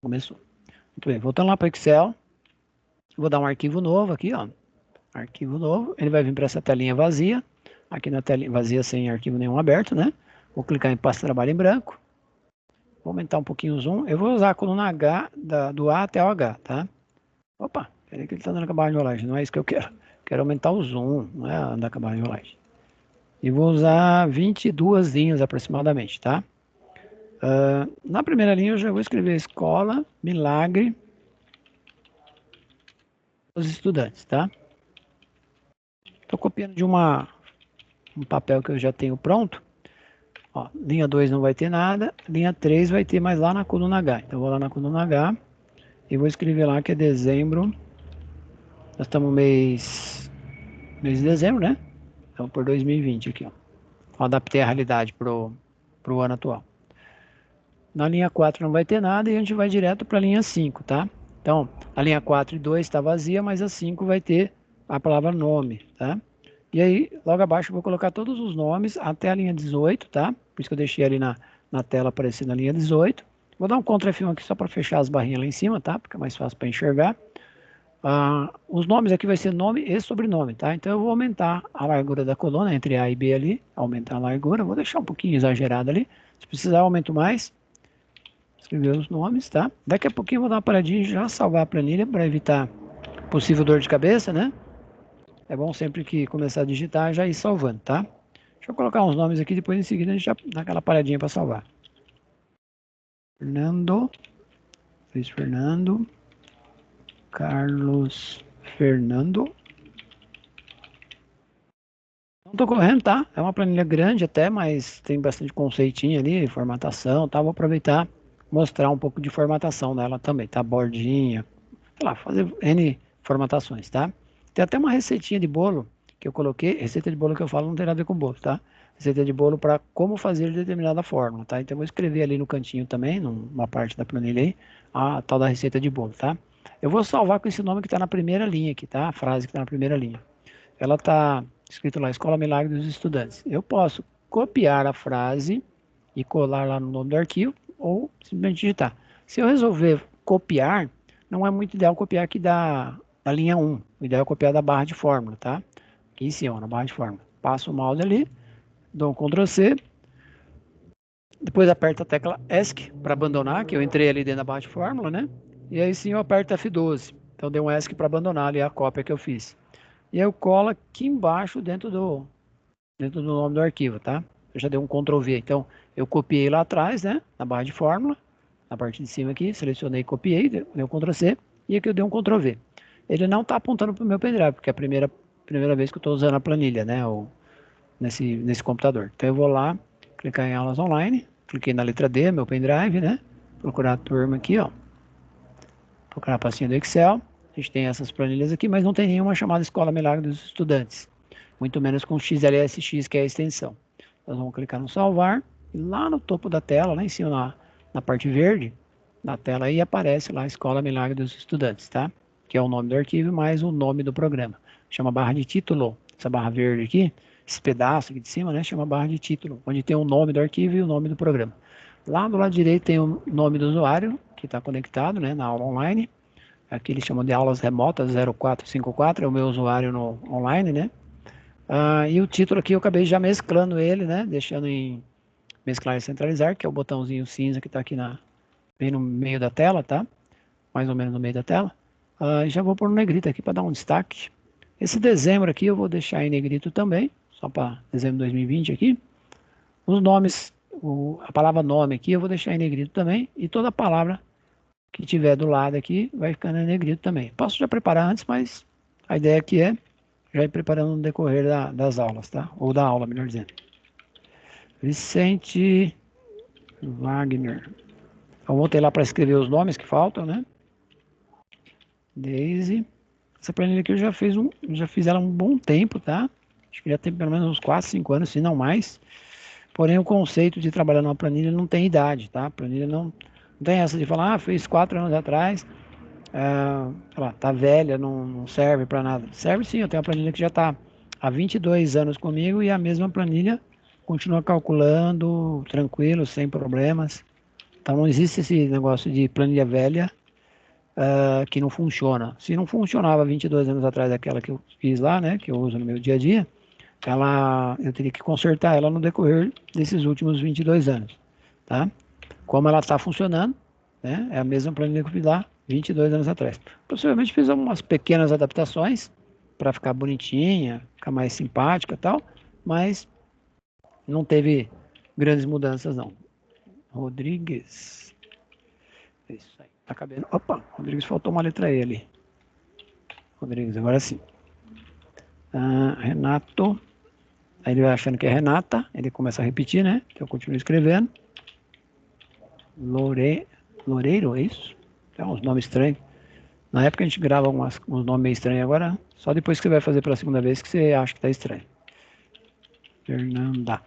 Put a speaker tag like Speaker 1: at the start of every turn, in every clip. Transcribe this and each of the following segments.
Speaker 1: Começou. Muito bem, voltando lá para o Excel, vou dar um arquivo novo aqui, ó. Arquivo novo, ele vai vir para essa telinha vazia. Aqui na telinha vazia sem arquivo nenhum aberto, né? Vou clicar em pasta de trabalho em branco. Vou aumentar um pouquinho o zoom. Eu vou usar a coluna H, do A até o H, tá? Opa, peraí que ele está dando a barra de rolagem, não é isso que eu quero. Quero aumentar o zoom, não é andar com a barra de rolagem. E vou usar 22 linhas aproximadamente, tá? Na primeira linha eu já vou escrever Escola Milagre dos Estudantes, tá? Estou copiando de um papel que eu já tenho pronto. Ó, linha 2 não vai ter nada, linha 3 vai ter mais lá na coluna H. Então eu vou lá na coluna H e vou escrever lá que é dezembro. Nós estamos mês de dezembro, né? Então por 2020 aqui, ó. Eu adaptei a realidade pro ano atual. Na linha 4 não vai ter nada e a gente vai direto para a linha 5, tá? Então, a linha 4 e 2 está vazia, mas a 5 vai ter a palavra nome, tá? E aí, logo abaixo, eu vou colocar todos os nomes até a linha 18, tá? Por isso que eu deixei ali na tela aparecendo a linha 18. Vou dar um Ctrl F1 aqui só para fechar as barrinhas lá em cima, tá? Porque é mais fácil para enxergar. Os nomes aqui vai ser nome e sobrenome, tá? Então eu vou aumentar a largura da coluna entre A e B ali, aumentar a largura. Vou deixar um pouquinho exagerado ali. Se precisar, eu aumento mais. Escrever os nomes, tá? Daqui a pouquinho eu vou dar uma paradinha e já salvar a planilha para evitar possível dor de cabeça, né? É bom sempre que começar a digitar já ir salvando, tá? Deixa eu colocar uns nomes aqui, depois em seguida a gente já dá aquela paradinha para salvar. Fernando, Luiz Fernando, Carlos Fernando. Não tô correndo, tá? É uma planilha grande até, mas tem bastante conceitinho ali, formatação, tá? Vou aproveitar mostrar um pouco de formatação nela também, tá? Bordinha, sei lá, fazer N formatações, tá? Tem até uma receitinha de bolo que eu coloquei, receita de bolo que eu falo não tem nada a ver com bolo, tá? Receita de bolo para como fazer determinada fórmula, tá? Então eu vou escrever ali no cantinho também, numa parte da planilha aí, a tal da receita de bolo, tá? Eu vou salvar com esse nome que está na primeira linha aqui, tá? A frase que está na primeira linha. Ela está escrito lá, Escola Milagre dos Estudantes. Eu posso copiar a frase e colar lá no nome do arquivo ou simplesmente digitar. Se eu resolver copiar, não é muito ideal copiar aqui da linha 1. O ideal é copiar da barra de fórmula, tá? Aqui em cima, na barra de fórmula. Passo o mouse ali, dou um Ctrl C, depois aperto a tecla ESC para abandonar, que eu entrei ali dentro da barra de fórmula, né? E aí sim eu aperto F12. Então dei um ESC para abandonar ali a cópia que eu fiz. E aí eu colo aqui embaixo dentro do nome do arquivo, tá? Eu já dei um Ctrl V. Então eu copiei lá atrás, né? Na barra de fórmula, na parte de cima aqui, selecionei e copiei, dei um Ctrl C. E aqui eu dei um Ctrl V. Ele não está apontando para o meu pendrive, porque é a primeira vez que eu estou usando a planilha, né? Nesse computador. Então eu vou lá, clicar em aulas online, cliquei na letra D, meu pendrive, né? Procurar a turma aqui, ó. Procurar a pastinha do Excel. A gente tem essas planilhas aqui, mas não tem nenhuma chamada Escola Milagre dos Estudantes. Muito menos com XLSX, que é a extensão. Nós vamos clicar no salvar. E lá no topo da tela, lá em cima, na parte verde da tela aí, aparece lá Escola Milagre dos Estudantes, tá? Que é o nome do arquivo mais o nome do programa. Chama barra de título. Essa barra verde aqui, esse pedaço aqui de cima, né? Chama barra de título, onde tem o nome do arquivo e o nome do programa. Lá do lado direito tem o nome do usuário, que está conectado, né, na aula online. Aqui eles chamam de aulas remotas 0454, é o meu usuário no online, né? E o título aqui eu acabei já mesclando ele, né? Deixando em mesclar e centralizar, que é o botãozinho cinza que está aqui bem no meio da tela, tá? Mais ou menos no meio da tela. Já vou pôr no negrito aqui para dar um destaque. Esse dezembro aqui eu vou deixar em negrito também, só para dezembro de 2020 aqui. Os nomes, a palavra nome aqui eu vou deixar em negrito também. E toda palavra que tiver do lado aqui vai ficando em negrito também. Posso já preparar antes, mas a ideia aqui é já ir preparando no decorrer das aulas, tá? Ou da aula, melhor dizendo. Vicente Wagner. Então, voltei lá para escrever os nomes que faltam, né? Daisy. Essa planilha aqui eu já fiz ela há um bom tempo, tá? Acho que já tem pelo menos uns 4, 5 anos, se não mais. Porém, o conceito de trabalhar numa planilha não tem idade, tá? A planilha não tem essa de falar, fez 4 anos atrás, sei lá, tá velha, não serve para nada. Serve sim, eu tenho uma planilha que já está há 22 anos comigo e a mesma planilha continua calculando tranquilo, sem problemas. Então não existe esse negócio de planilha velha que não funciona. Se não funcionava 22 anos atrás aquela que eu fiz lá, né, que eu uso no meu dia a dia, eu teria que consertar ela no decorrer desses últimos 22 anos, tá? Como ela está funcionando, né, é a mesma planilha que eu fiz lá 22 anos atrás. Possivelmente fiz algumas pequenas adaptações para ficar bonitinha, ficar mais simpática e tal, mas não teve grandes mudanças não. Rodrigues. É isso aí. Tá cabendo. Opa, Rodrigues, faltou uma letra E ali. Rodrigues, agora sim. Renato. Aí ele vai achando que é Renata. Ele começa a repetir, né? Então eu continuo escrevendo. Loureiro, é isso? É uns nomes estranhos. Na época a gente grava uns nomes meio estranhos. Agora, só depois que você vai fazer pela segunda vez que você acha que tá estranho. Fernanda.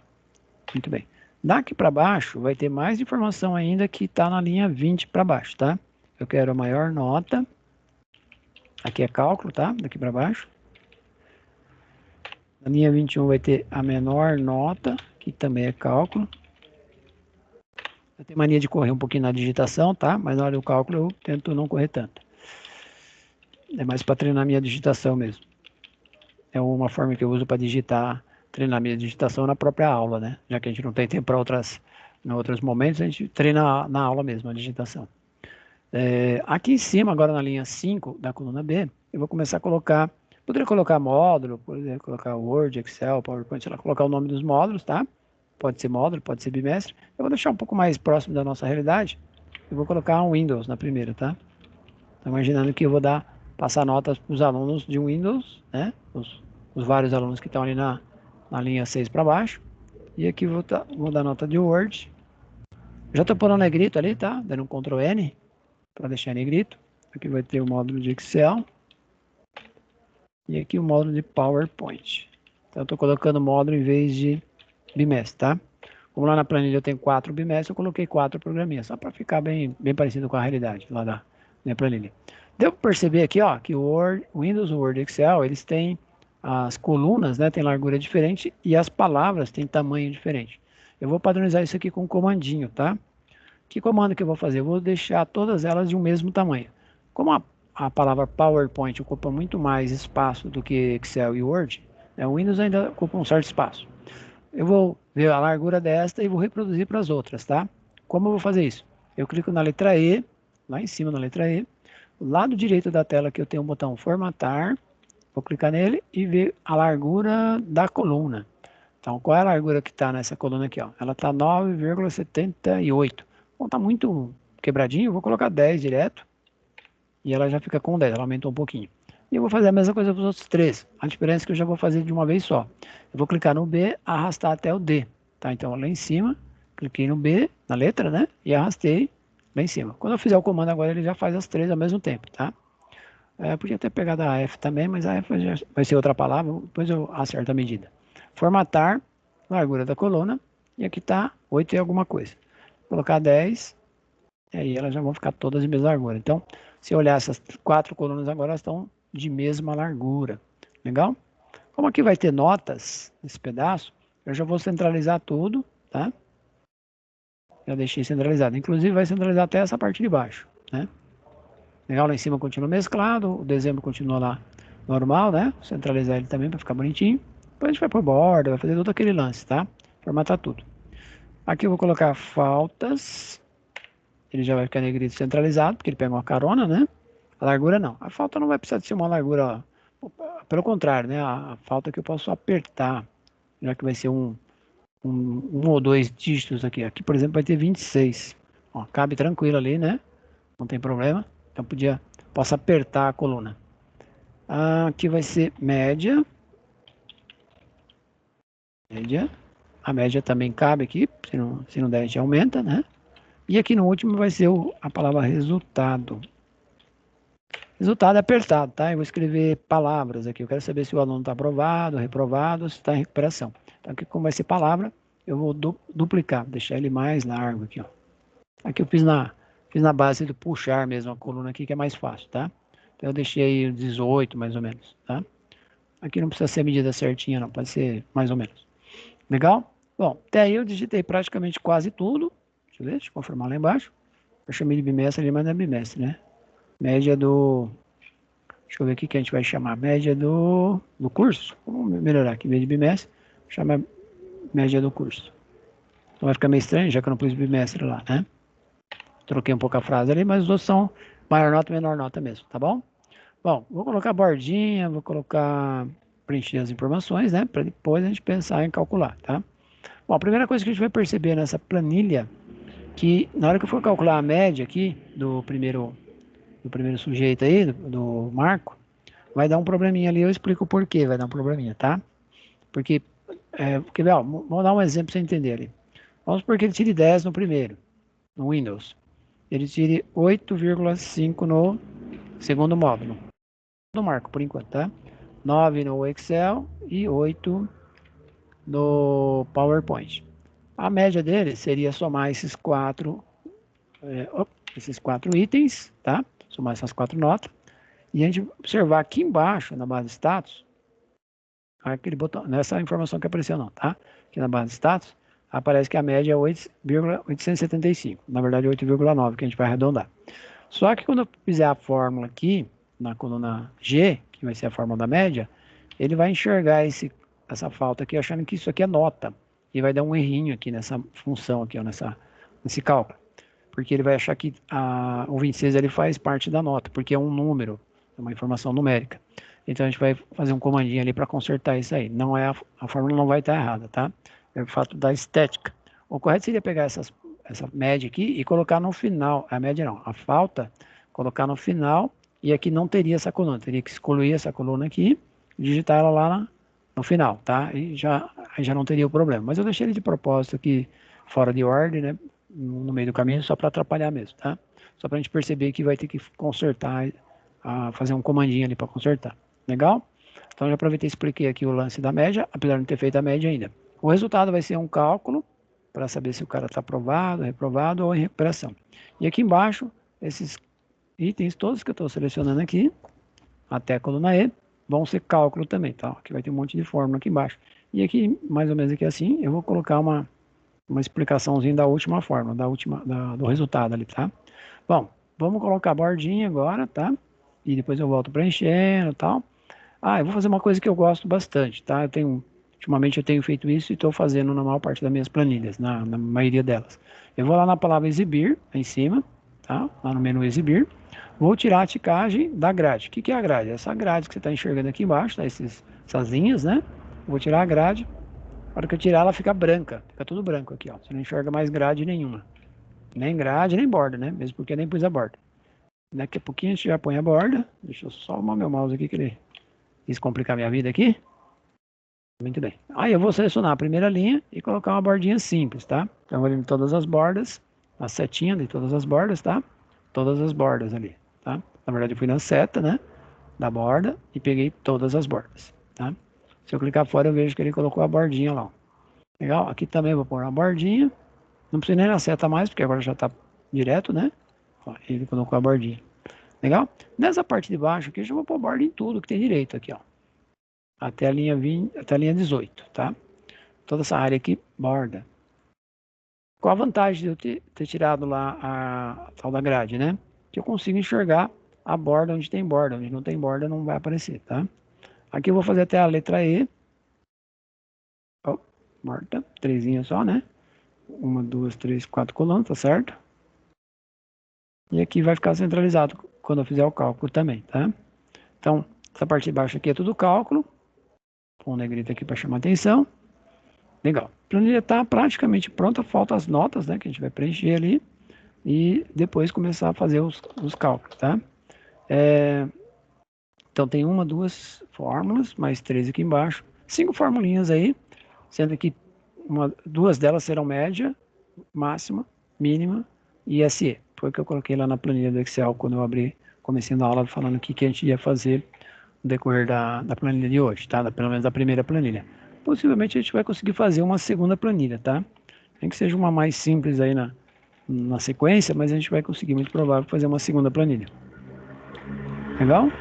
Speaker 1: Muito bem. Daqui para baixo vai ter mais informação ainda que está na linha 20 para baixo, tá? Eu quero a maior nota. Aqui é cálculo, tá? Daqui para baixo. Na linha 21 vai ter a menor nota, que também é cálculo. Eu tenho mania de correr um pouquinho na digitação, tá? Mas na hora do cálculo eu tento não correr tanto. É mais para treinar minha digitação mesmo. É uma forma que eu uso para digitar, treinar minha digitação na própria aula, né? Já que a gente não tem tempo para em outros momentos, a gente treina na aula mesmo, a digitação. Aqui em cima, agora na linha 5 da coluna B, eu vou começar a colocar, poderia colocar módulo, poderia colocar Word, Excel, PowerPoint, sei lá, colocar o nome dos módulos, tá? Pode ser módulo, pode ser bimestre. Eu vou deixar um pouco mais próximo da nossa realidade. Eu vou colocar um Windows na primeira, tá? Tô imaginando que eu vou passar notas para os alunos de Windows, né? Os vários alunos que estão ali na linha 6 para baixo. E aqui vou dar nota de Word. Já estou pondo negrito ali, tá? Dando um Ctrl N para deixar negrito. Aqui vai ter o módulo de Excel. E aqui o módulo de PowerPoint. Então eu estou colocando módulo em vez de bimestre, tá? Como lá na planilha eu tenho 4 bimestres, eu coloquei 4 programinhas, só para ficar bem parecido com a realidade lá da minha planilha. Deu para perceber aqui, ó, que o Windows, Word e Excel, eles têm as colunas, né, tem largura diferente e as palavras têm tamanho diferente. Eu vou padronizar isso aqui com um comandinho, tá? Que comando que eu vou fazer? Eu vou deixar todas elas de um mesmo tamanho. Como a palavra PowerPoint ocupa muito mais espaço do que Excel e Word, né, o Windows ainda ocupa um certo espaço. Eu vou ver a largura desta e vou reproduzir para as outras, tá? Como eu vou fazer isso? Eu clico na letra E, lá em cima na letra E, do lado direito da tela que eu tenho o botão formatar, vou clicar nele e ver a largura da coluna. Então, qual é a largura que está nessa coluna aqui? Ó? Ela está 9,78. Bom, está muito quebradinho, eu vou colocar 10 direto e ela já fica com 10, ela aumentou um pouquinho. E eu vou fazer a mesma coisa para os outros três. A diferença é que eu já vou fazer de uma vez só. Eu vou clicar no B, arrastar até o D. Tá? Então, lá em cima, cliquei no B, na letra, né? E arrastei lá em cima. Quando eu fizer o comando agora, ele já faz as três ao mesmo tempo, tá? Podia ter pegado a F também, mas a F vai ser outra palavra, depois eu acerto a medida. Formatar, largura da coluna, e aqui está 8 e alguma coisa. Vou colocar 10, e aí elas já vão ficar todas de mesma largura. Então, se eu olhar essas 4 colunas agora, elas estão de mesma largura. Legal? Como aqui vai ter notas nesse pedaço, eu já vou centralizar tudo, tá? Já deixei centralizado. Inclusive vai centralizar até essa parte de baixo, né? Legal, lá em cima continua mesclado, o dezembro continua lá normal, né? Centralizar ele também para ficar bonitinho. Depois a gente vai por borda, vai fazer todo aquele lance, tá? Formatar tudo. Aqui eu vou colocar faltas. Ele já vai ficar negrito centralizado, porque ele pega uma carona, né? A largura não. A falta não vai precisar de ser uma largura, pelo contrário, né? A falta que eu posso apertar, já que vai ser um ou dois dígitos aqui. Aqui, por exemplo, vai ter 26. Ó, cabe tranquilo ali, né? Não tem problema. Então posso apertar a coluna. Aqui vai ser média. Média. A média também cabe aqui. Se não der, a gente aumenta, né? E aqui no último vai ser a palavra resultado. Resultado é apertado, tá? Eu vou escrever palavras aqui. Eu quero saber se o aluno está aprovado, reprovado, se está em recuperação. Então aqui, como vai ser palavra, eu vou duplicar, deixar ele mais largo aqui, ó. Aqui eu fiz na base do puxar mesmo a coluna aqui, que é mais fácil, tá? Então eu deixei 18 mais ou menos, tá? Aqui não precisa ser a medida certinha não, pode ser mais ou menos. Legal? Bom, até aí eu digitei praticamente quase tudo. Deixa eu ver, deixa eu confirmar lá embaixo. Eu chamei de bimestre ali, mas não é bimestre, né? Média do... Deixa eu ver o que a gente vai chamar. Média do curso. Vamos melhorar aqui. Em vez de bimestre, chama média do curso. Então vai ficar meio estranho, já que eu não pus bimestre lá, né? Troquei um pouco a frase ali, mas os outros são maior nota e menor nota mesmo, tá bom? Bom, vou colocar bordinha, vou colocar... preencher as informações, né? Para depois a gente pensar em calcular, tá? Bom, a primeira coisa que a gente vai perceber nessa planilha, que na hora que eu for calcular a média aqui do primeiro sujeito aí, do Marco, vai dar um probleminha ali, eu explico o porquê vai dar um probleminha, tá? Porque, quer ver, ó, vamos dar um exemplo para você entender ali. Vamos supor que ele tire 10 no primeiro, no Windows. Ele tire 8,5 no segundo módulo. Do Marco, por enquanto, tá? 9 no Excel e 8 no PowerPoint. A média dele seria somar esses quatro itens, tá? Somar essas 4 notas. E a gente observar aqui embaixo, na base de status, aquele botão, nessa informação que apareceu não, tá? Aqui na base de status, aparece que a média é 8,875. Na verdade, 8,9, que a gente vai arredondar. Só que quando eu fizer a fórmula aqui, na coluna G, que vai ser a fórmula da média, ele vai enxergar essa falta aqui, achando que isso aqui é nota. E vai dar um errinho aqui nessa função aqui, ó, nesse cálculo. Porque ele vai achar que o 26 ele faz parte da nota, porque é um número, é uma informação numérica. Então a gente vai fazer um comandinho ali para consertar isso aí. Não é a fórmula não vai estar errada, tá? É o fato da estética. O correto seria pegar essa média aqui e colocar no final, a média não, a falta, colocar no final, e aqui não teria essa coluna, teria que excluir essa coluna aqui, digitar ela lá no final, tá? E já não teria o problema. Mas eu deixei ele de propósito aqui fora de ordem, né? No meio do caminho, só para atrapalhar mesmo, tá? Só para a gente perceber que vai ter que consertar, fazer um comandinho ali para consertar. Legal? Então, já aproveitei e expliquei aqui o lance da média, apesar de não ter feito a média ainda. O resultado vai ser um cálculo para saber se o cara está aprovado, reprovado ou em recuperação. E aqui embaixo, esses itens todos que eu estou selecionando aqui, até a coluna E, vão ser cálculo também, tá? Aqui vai ter um monte de fórmula aqui embaixo. E aqui, mais ou menos aqui assim, eu vou colocar uma explicaçãozinha da última fórmula, do resultado ali, tá? Bom, vamos colocar a bordinha agora, tá? E depois eu volto preenchendo e tal. Eu vou fazer uma coisa que eu gosto bastante, tá? Ultimamente eu tenho feito isso e estou fazendo na maior parte das minhas planilhas, na maioria delas. Eu vou lá na palavra exibir, em cima, tá? Lá no menu exibir. Vou tirar a ticagem da grade. O que é a grade? Essa grade que você está enxergando aqui embaixo, tá? Essas linhas, né? Vou tirar a grade. Na hora que eu tirar, ela fica branca. Fica tudo branco aqui, ó. Você não enxerga mais grade nenhuma. Nem grade, nem borda, né? Mesmo porque eu nem pus a borda. Daqui a pouquinho a gente já põe a borda. Deixa eu só arrumar meu mouse aqui, que ele quis complicar minha vida aqui. Muito bem. Aí eu vou selecionar a primeira linha e colocar uma bordinha simples, tá? Então eu vou ali em todas as bordas, a setinha de todas as bordas, tá? Todas as bordas ali, tá? Na verdade eu fui na seta, né? Da borda e peguei todas as bordas, tá? Se eu clicar fora eu vejo que ele colocou a bordinha lá, ó. Legal? Aqui também eu vou pôr uma bordinha. Não precisa nem na seta mais, porque agora já tá direto, né? Ó, ele colocou a bordinha. Legal? Nessa parte de baixo aqui eu já vou pôr borda em tudo que tem direito aqui, ó. Até a linha 20, até a linha 18, tá? Toda essa área aqui, borda. Qual a vantagem de eu ter tirado lá a tal da grade, né? Que eu consigo enxergar a borda onde tem borda. Onde não tem borda não vai aparecer, tá? Aqui eu vou fazer até a letra E. Ó, morta. Trezinha só, né? 1, 2, 3, 4 colunas, tá certo? E aqui vai ficar centralizado quando eu fizer o cálculo também, tá? Então, essa parte de baixo aqui é tudo cálculo. Com um negrito aqui para chamar atenção. Legal. A planilha está praticamente pronta, faltam as notas, né, que a gente vai preencher ali e depois começar a fazer os cálculos, tá? Então tem 1, 2 fórmulas, mais 3 aqui embaixo, 5 formulinhas aí, sendo que 2 delas serão média, máxima, mínima e SE. Foi o que eu coloquei lá na planilha do Excel quando eu abri, comecei na aula falando o que a gente ia fazer no decorrer da planilha de hoje, tá? Pelo menos da primeira planilha. Possivelmente a gente vai conseguir fazer uma segunda planilha, tá? Nem que seja uma mais simples aí na sequência, mas a gente vai conseguir, muito provável, fazer uma segunda planilha. Legal?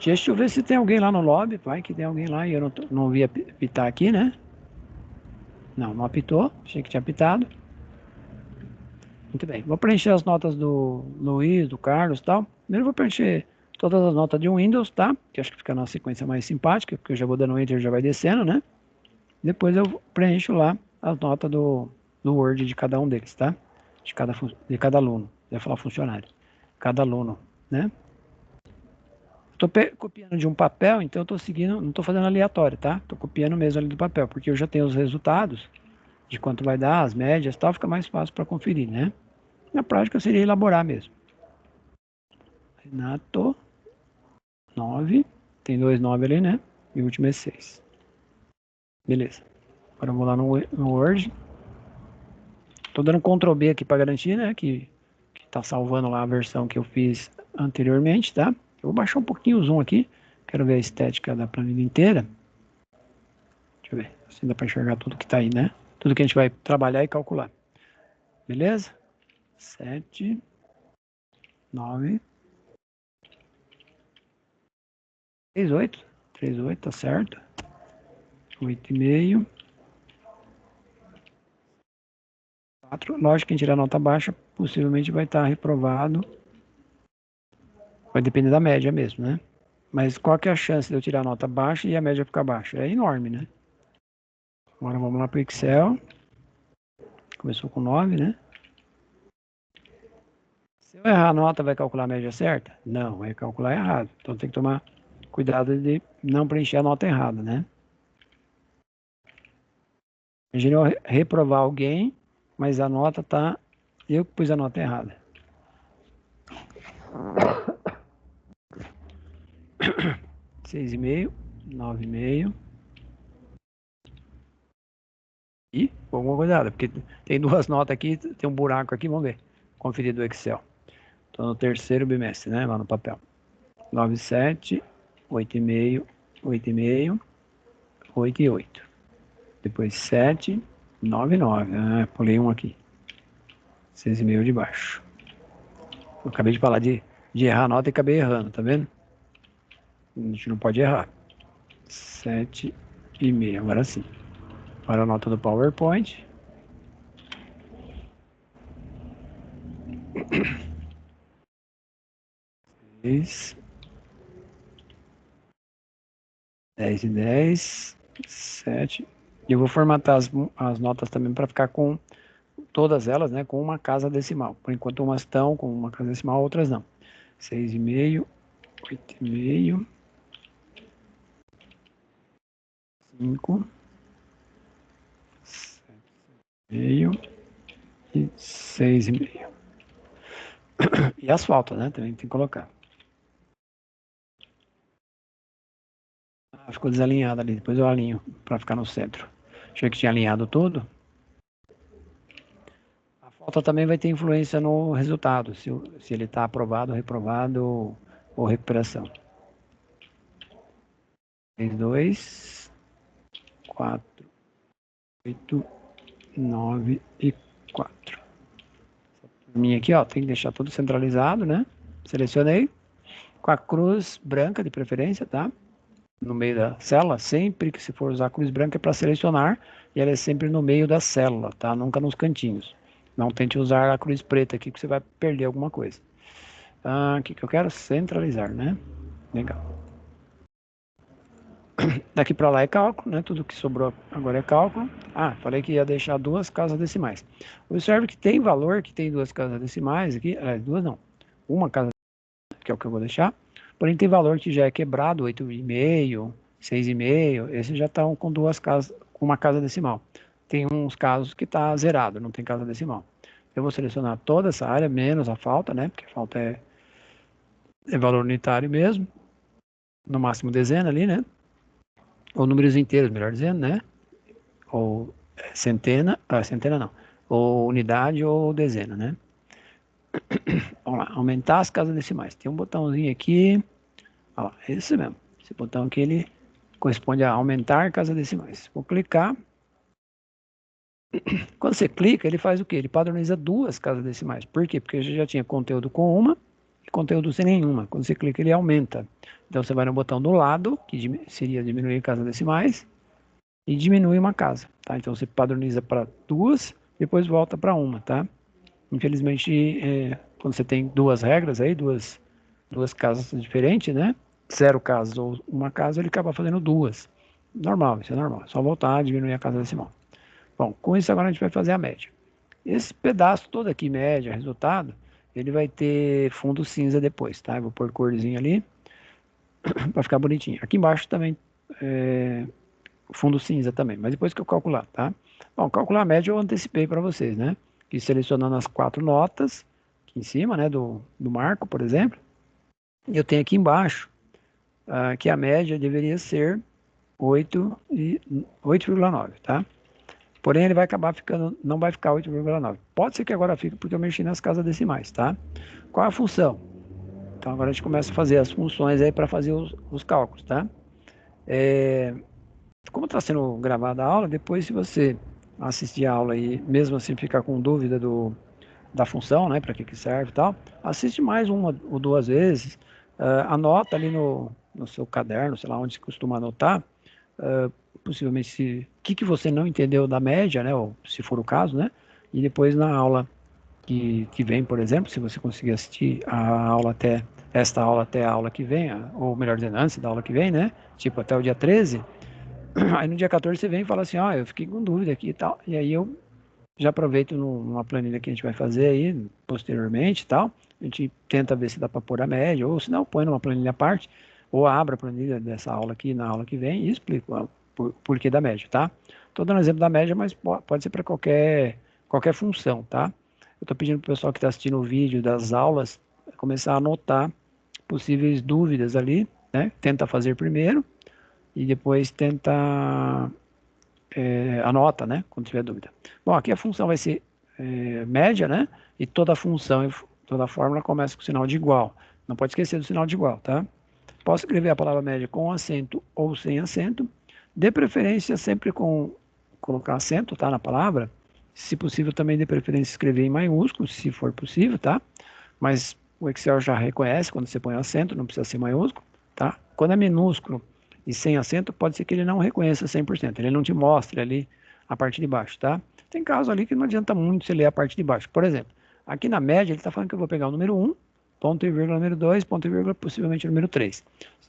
Speaker 1: Deixa eu ver se tem alguém lá no lobby, vai que tem alguém lá e eu não vi apitar aqui, né? Não apitou, achei que tinha apitado. Muito bem. Vou preencher as notas do Luiz, do Carlos e tal. Primeiro eu vou preencher todas as notas de um Windows, tá? Que acho que fica na sequência mais simpática, porque eu já vou dando Enter e já vai descendo, né? Depois eu preencho lá as notas do Word de cada um deles, tá? De cada aluno. Eu ia falar funcionário. Cada aluno, né? Estou copiando de um papel, então eu estou seguindo, não estou fazendo aleatório, tá? Estou copiando mesmo ali do papel, porque eu já tenho os resultados de quanto vai dar, as médias e tal, fica mais fácil para conferir, né? Na prática seria elaborar mesmo. Renato, 9, tem 2 9 ali, né? E o último é 6. Beleza. Agora eu vou lá no Word. Estou dando Ctrl B aqui para garantir, né? Que está salvando lá a versão que eu fiz anteriormente, tá? Eu vou baixar um pouquinho o zoom aqui. Quero ver a estética da planilha inteira. Deixa eu ver se dá para enxergar tudo que está aí, né? Tudo que a gente vai trabalhar e calcular. Beleza? 7, 9, 3, 8. 3, 8, tá certo. 8,5. 4. Lógico que quem tirar nota baixa possivelmente vai estar reprovado. Vai depender da média mesmo, né? Mas qual que é a chance de eu tirar nota baixa e a média ficar baixa? É enorme, né? Agora vamos lá para o Excel. Começou com 9, né? Se eu errar a nota, vai calcular a média certa? Não, vai calcular errado. Então tem que tomar cuidado de não preencher a nota errada, né? Imagina eu reprovar alguém, mas a nota tá... Eu que pus a nota errada. 6,5, 9,5. E, alguma coisa, porque tem duas notas aqui, tem um buraco aqui, vamos ver. Conferir do Excel. Estou no terceiro bimestre, né? Lá no papel. 9,7, 8,5, 8,5, 8,8. Depois 7, 9,9. Ah, pulei um aqui. 6,5 de baixo. Eu acabei de falar de errar a nota e acabei errando, tá vendo? A gente não pode errar. 7,5, agora sim. Para a nota do PowerPoint. Dez e 10, 7. E eu vou formatar as notas também para ficar com todas elas, né, com uma casa decimal. Por enquanto umas estão com uma casa decimal, outras não. 6,5, 8,5, 5, 7,5 e 6,5. E as faltas, né, também tem que colocar. Ah, ficou desalinhado ali, depois eu alinho para ficar no centro. Achei que tinha alinhado tudo. A falta também vai ter influência no resultado, se ele está aprovado, reprovado ou recuperação. 6, 2, 4, 8, 9 e 4. Minha aqui, ó, tem que deixar tudo centralizado, né? Selecionei com a cruz branca de preferência, tá? No meio da célula, sempre que se for usar a cruz branca é para selecionar e ela é sempre no meio da célula, tá? Nunca nos cantinhos. Não tente usar a cruz preta aqui que você vai perder alguma coisa. O que eu quero? Centralizar, né? Legal. Daqui para lá é cálculo, né? Tudo que sobrou agora é cálculo. Ah, falei que ia deixar duas casas decimais. Observe que tem valor que tem duas casas decimais aqui. Duas não. Uma casa, que é o que eu vou deixar. Porém, tem valor que já é quebrado, 8,5, 6,5. Esses já estão com duas casas, com uma casa decimal. Tem uns casos que está zerado, não tem casa decimal. Eu vou selecionar toda essa área, menos a falta, né? Porque a falta é valor unitário mesmo. No máximo dezena ali, né? Ou números inteiros, melhor dizendo, né? Ou centena não, ou unidade ou dezena, né? Vamos lá, aumentar as casas decimais. Tem um botãozinho aqui, ó, esse mesmo. Esse botão aqui, ele corresponde a aumentar casas decimais. Vou clicar. Quando você clica, ele faz o quê? Ele padroniza duas casas decimais. Por quê? Porque já tinha conteúdo com uma e conteúdo sem nenhuma. Quando você clica, ele aumenta. Então, você vai no botão do lado, que seria diminuir casas decimais, e diminui uma casa, tá? Então você padroniza para duas, depois volta para uma, tá? infelizmente, quando você tem duas regras aí, duas casas diferentes, né? 0 casas ou uma casa, ele acaba fazendo duas. Normal, isso é normal. É só voltar, diminuir a casa decimal. Bom, com isso agora a gente vai fazer a média. Esse pedaço todo aqui, média, resultado, ele vai ter fundo cinza depois, tá? Eu vou pôr corzinho ali para ficar bonitinho. Aqui embaixo também fundo cinza também, mas depois que eu calcular, tá? Bom, calcular a média eu antecipei para vocês, né? Que selecionando as 4 notas aqui em cima, né, do marco, por exemplo, eu tenho aqui embaixo que a média deveria ser 8,9, tá? Porém, ele vai acabar ficando, não vai ficar 8,9. Pode ser que agora fique porque eu mexi nas casas decimais, tá? Qual é a função? Então agora a gente começa a fazer as funções aí para fazer os cálculos, tá? Como está sendo gravada a aula, depois se você assistir a aula e mesmo assim ficar com dúvida da função, né, para que serve e tal, assiste mais uma ou duas vezes, anota ali no seu caderno, sei lá onde você costuma anotar, possivelmente o que você não entendeu da média, né, ou se for o caso, né, e depois na aula que vem, por exemplo, se você conseguir assistir a aula até esta aula até a aula que vem, ou melhor dizendo, antes da aula que vem, né, tipo até o dia 13, aí no dia 14 você vem e fala assim, ó, eu fiquei com dúvida aqui e tal, e aí eu já aproveito numa planilha que a gente vai fazer aí posteriormente e tal. A gente tenta ver se dá para pôr a média, ou se não, põe numa planilha à parte, ou abre a planilha dessa aula aqui na aula que vem e explico o porquê da média, tá? Estou dando exemplo da média, mas pode ser para qualquer função, tá? Eu estou pedindo para o pessoal que está assistindo o vídeo das aulas começar a anotar possíveis dúvidas ali, né? Tenta fazer primeiro e depois tenta anota, né? Quando tiver dúvida. Bom, aqui a função vai ser média, né? E toda função e toda fórmula começa com o sinal de igual. Não pode esquecer do sinal de igual, tá? Posso escrever a palavra média com acento ou sem acento. De preferência, sempre com colocar acento, tá? Na palavra. Se possível, também de preferência escrever em maiúsculo, se for possível, tá? Mas o Excel já reconhece quando você põe acento, não precisa ser maiúsculo, tá? Quando é minúsculo e sem acento, pode ser que ele não reconheça 100%, ele não te mostre ali a parte de baixo, tá? Tem casos ali que não adianta muito você ler a parte de baixo. Por exemplo, aqui na média ele está falando que eu vou pegar o número 1, ponto e vírgula número 2, ponto e vírgula possivelmente o número 3.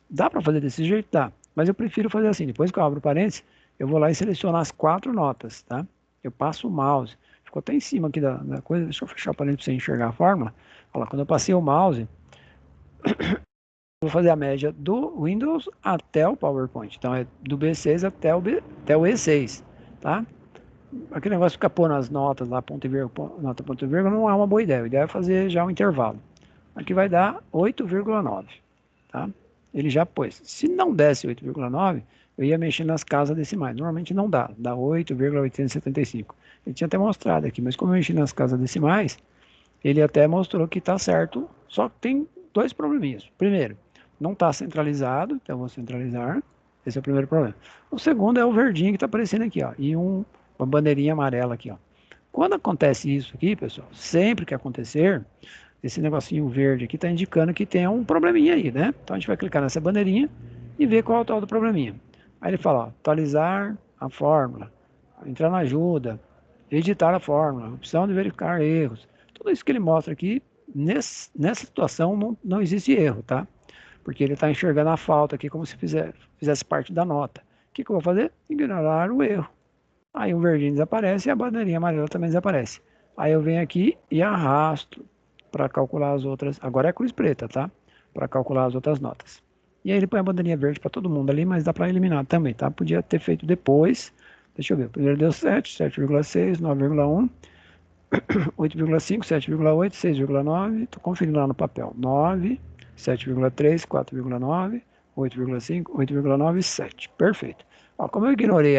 Speaker 1: Dá para fazer desse jeito? Dá. Mas eu prefiro fazer assim, depois que eu abro o parênteses, eu vou lá e seleciono as 4 notas, tá? Eu passo o mouse, ficou até em cima aqui da coisa, deixa eu fechar o parênteses para você enxergar a fórmula. Olha lá, quando eu passei o mouse, vou fazer a média do Windows até o PowerPoint. Então é do B6 até o E6, tá? Aquele negócio de ficar pondo as notas lá, ponto e vírgula, nota, ponto e vírgula, não é uma boa ideia. A ideia é fazer já um intervalo. Aqui vai dar 8,9, tá? Ele já pôs. Se não desse 8,9, eu ia mexer nas casas decimais. Normalmente não dá 8,875. Ele tinha até mostrado aqui, mas como eu mexi nas casas decimais, ele até mostrou que está certo, só que tem dois probleminhas. Primeiro, não está centralizado, então eu vou centralizar. Esse é o primeiro problema. O segundo é o verdinho que está aparecendo aqui, ó, e uma bandeirinha amarela aqui, ó. Quando acontece isso aqui, pessoal, sempre que acontecer, esse negocinho verde aqui está indicando que tem um probleminha aí, né? Então a gente vai clicar nessa bandeirinha e ver qual é o tal do probleminha. Aí ele fala, ó, atualizar a fórmula, entrar na ajuda, editar a fórmula, opção de verificar erros. Tudo isso que ele mostra aqui, nessa situação não existe erro, tá? Porque ele está enxergando a falta aqui como se fizesse parte da nota. O que eu vou fazer? Ignorar o erro. Aí o verdinho desaparece e a bandeirinha amarela também desaparece. Aí eu venho aqui e arrasto para calcular as outras. Agora é cruz preta, tá? Para calcular as outras notas. E aí ele põe a bandeirinha verde para todo mundo ali, mas dá para eliminar também, tá? Podia ter feito depois. Deixa eu ver. O primeiro deu 7, 7,6, 9,1, 8,5, 7,8, 6,9. Estou conferindo lá no papel. 9, 7,3, 4,9, 8,5, 8,9, 7. Perfeito. Ó, como eu ignorei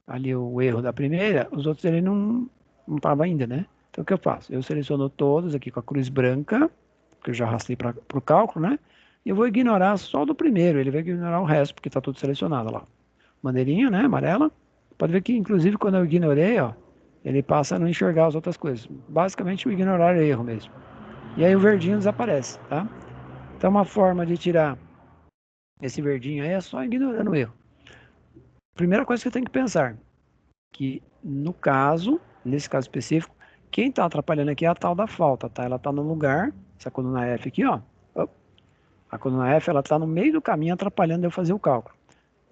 Speaker 1: ali o erro da primeira, os outros ele não estava ainda, né? Então o que eu faço? Eu seleciono todos aqui com a cruz branca, que eu já arrastei para o cálculo, né? E eu vou ignorar só do primeiro, ele vai ignorar o resto, porque está tudo selecionado lá. Bandeirinha, né? Amarela. Pode ver que, inclusive, quando eu ignorei, ó, ele passa a não enxergar as outras coisas. Basicamente, o ignorar é erro mesmo. E aí o verdinho desaparece, tá? Então, uma forma de tirar esse verdinho aí é só ignorando o erro. Primeira coisa que você tem que pensar, que no caso, nesse caso específico, Quem está atrapalhando aqui é a tal da falta, tá? Ela está no lugar, essa coluna F aqui, ó. A coluna F, ela está no meio do caminho atrapalhando eu fazer o cálculo.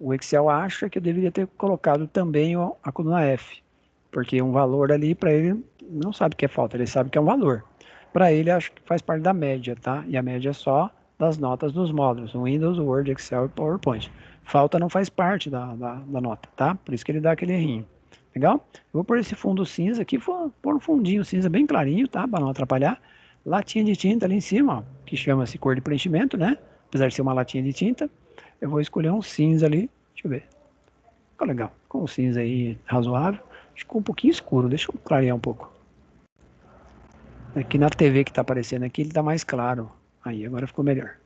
Speaker 1: O Excel acha que eu deveria ter colocado também a coluna F, porque um valor ali para ele não sabe que é falta, ele sabe que é um valor. Para ele, acho que faz parte da média, tá? E a média é só das notas dos módulos, Windows, Word, Excel e PowerPoint. Falta não faz parte da nota, tá? Por isso que ele dá aquele errinho. Legal? Eu vou pôr esse fundo cinza aqui, vou pôr um fundinho cinza bem clarinho, tá? Para não atrapalhar. Latinha de tinta ali em cima, ó, que chama-se cor de preenchimento, né? Apesar de ser uma latinha de tinta, eu vou escolher um cinza ali. Deixa eu ver. Ficou legal. Com um cinza aí razoável. Ficou um pouquinho escuro. Deixa eu clarear um pouco. Aqui na TV que tá aparecendo aqui, ele tá mais claro. Aí, agora ficou melhor.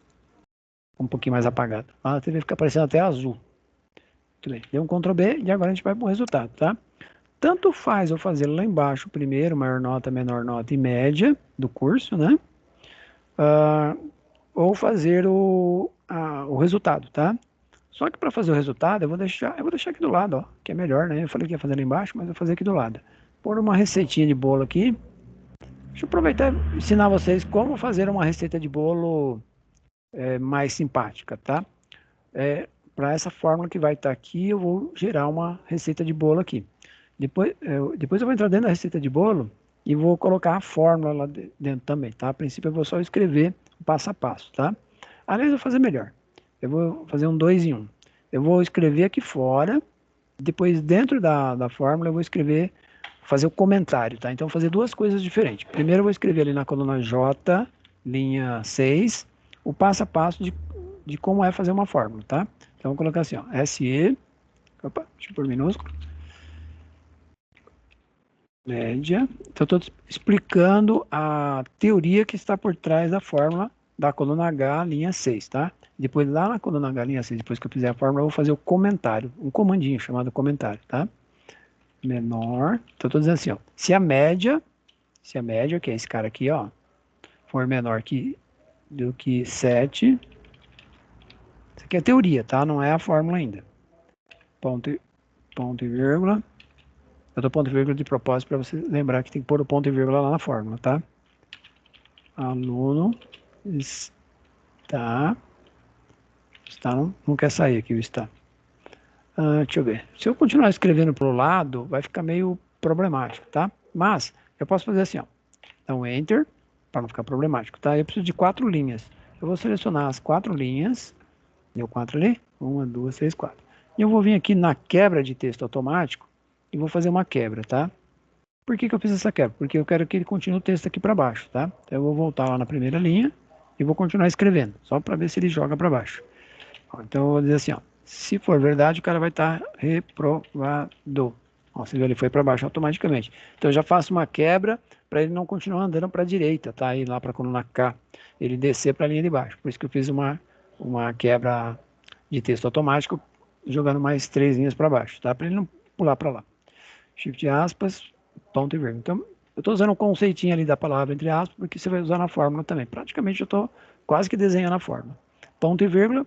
Speaker 1: Um pouquinho mais apagado. A TV fica aparecendo até azul. Muito bem. Deu um Ctrl B e agora a gente vai pro resultado, tá? Tanto faz eu fazer lá embaixo primeiro, maior nota, menor nota e média do curso, né? Ou fazer o resultado, tá? Só que para fazer o resultado, eu vou deixar aqui do lado, ó, que é melhor, né? Eu falei que ia fazer lá embaixo, mas eu vou fazer aqui do lado. Pôr uma receitinha de bolo aqui. Deixa eu aproveitar e ensinar vocês como fazer uma receita de bolo mais simpática, tá? Para essa fórmula que vai estar aqui, eu vou gerar uma receita de bolo aqui. Depois eu vou entrar dentro da receita de bolo e vou colocar a fórmula lá dentro também, tá? A princípio eu vou só escrever o passo a passo, tá? Aliás, eu vou fazer melhor. Eu vou fazer um 2 em 1. Eu vou escrever aqui fora, depois dentro da fórmula eu vou escrever, fazer o comentário, tá? Então eu vou fazer duas coisas diferentes. Primeiro eu vou escrever ali na coluna J, linha 6, o passo a passo de como é fazer uma fórmula, tá? Então eu vou colocar assim, ó, SE, opa, deixa eu pôr minúsculo, média. Então eu estou explicando a teoria que está por trás da fórmula da coluna H, linha 6, tá? Depois lá na coluna H, linha 6, depois que eu fizer a fórmula, eu vou fazer o comentário, um comandinho chamado comentário, tá? Menor, então eu estou dizendo assim, ó, se a média, que é esse cara aqui, ó, for menor do que 7, isso aqui é teoria, tá? Não é a fórmula ainda. Ponto e vírgula. Eu dou ponto e vírgula de propósito para você lembrar que tem que pôr o ponto e vírgula lá na fórmula, tá? Aluno está não quer sair aqui o está. Deixa eu ver. Se eu continuar escrevendo para o lado, vai ficar meio problemático, tá? Mas eu posso fazer assim, ó. Então, Enter, para não ficar problemático, tá? Eu preciso de 4 linhas. Eu vou selecionar as 4 linhas. Deu 4 ali? 1, 2, 3, 4. E eu vou vir aqui na quebra de texto automático e vou fazer uma quebra, tá? Por que eu fiz essa quebra? Porque eu quero que ele continue o texto aqui para baixo, tá? Então eu vou voltar lá na primeira linha e vou continuar escrevendo, só para ver se ele joga para baixo. Então eu vou dizer assim, ó, se for verdade, o cara vai estar reprovado. Ó, você viu, ele foi para baixo automaticamente. Então eu já faço uma quebra para ele não continuar andando para a direita, tá? Aí lá para a coluna K, ele descer para a linha de baixo. Por isso que eu fiz uma quebra de texto automático, jogando mais 3 linhas para baixo, tá? Para ele não pular para lá. Shift aspas, ponto e vírgula. Então, eu estou usando um conceitinho ali da palavra entre aspas, porque você vai usar na fórmula também. Praticamente eu estou quase que desenhando a fórmula. Ponto e vírgula.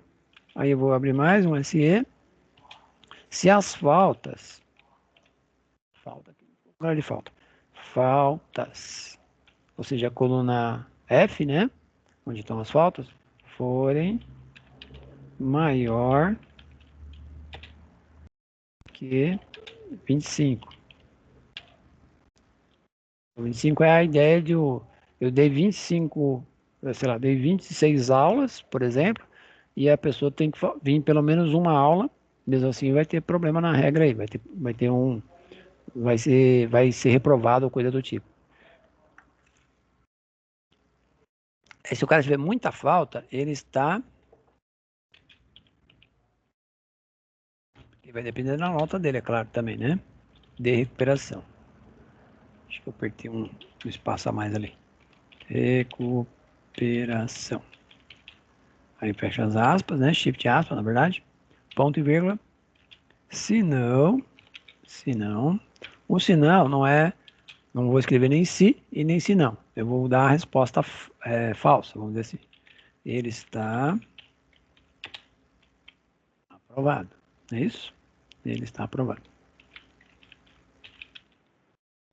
Speaker 1: Aí eu vou abrir mais um SE. Se as agora ele faltas, ou seja, a coluna F, né, onde estão as faltas, forem maior que 25. 25 é a ideia de eu dei 25, sei lá, dei 26 aulas, por exemplo, e a pessoa tem que vir pelo menos uma aula, mesmo assim vai ter problema na regra aí, vai ser reprovado ou coisa do tipo. E se o cara tiver muita falta, ele está, vai depender da nota dele, é claro, também, né? De recuperação. Acho que eu apertei um espaço a mais ali. Recuperação. Aí fecha as aspas, né? Shift aspas, na verdade. Ponto e vírgula. Se não, o sinal não é, não vou escrever nem se e nem se não. Eu vou dar a resposta falsa, vamos dizer assim. Ele está aprovado, é isso? Ele está aprovado.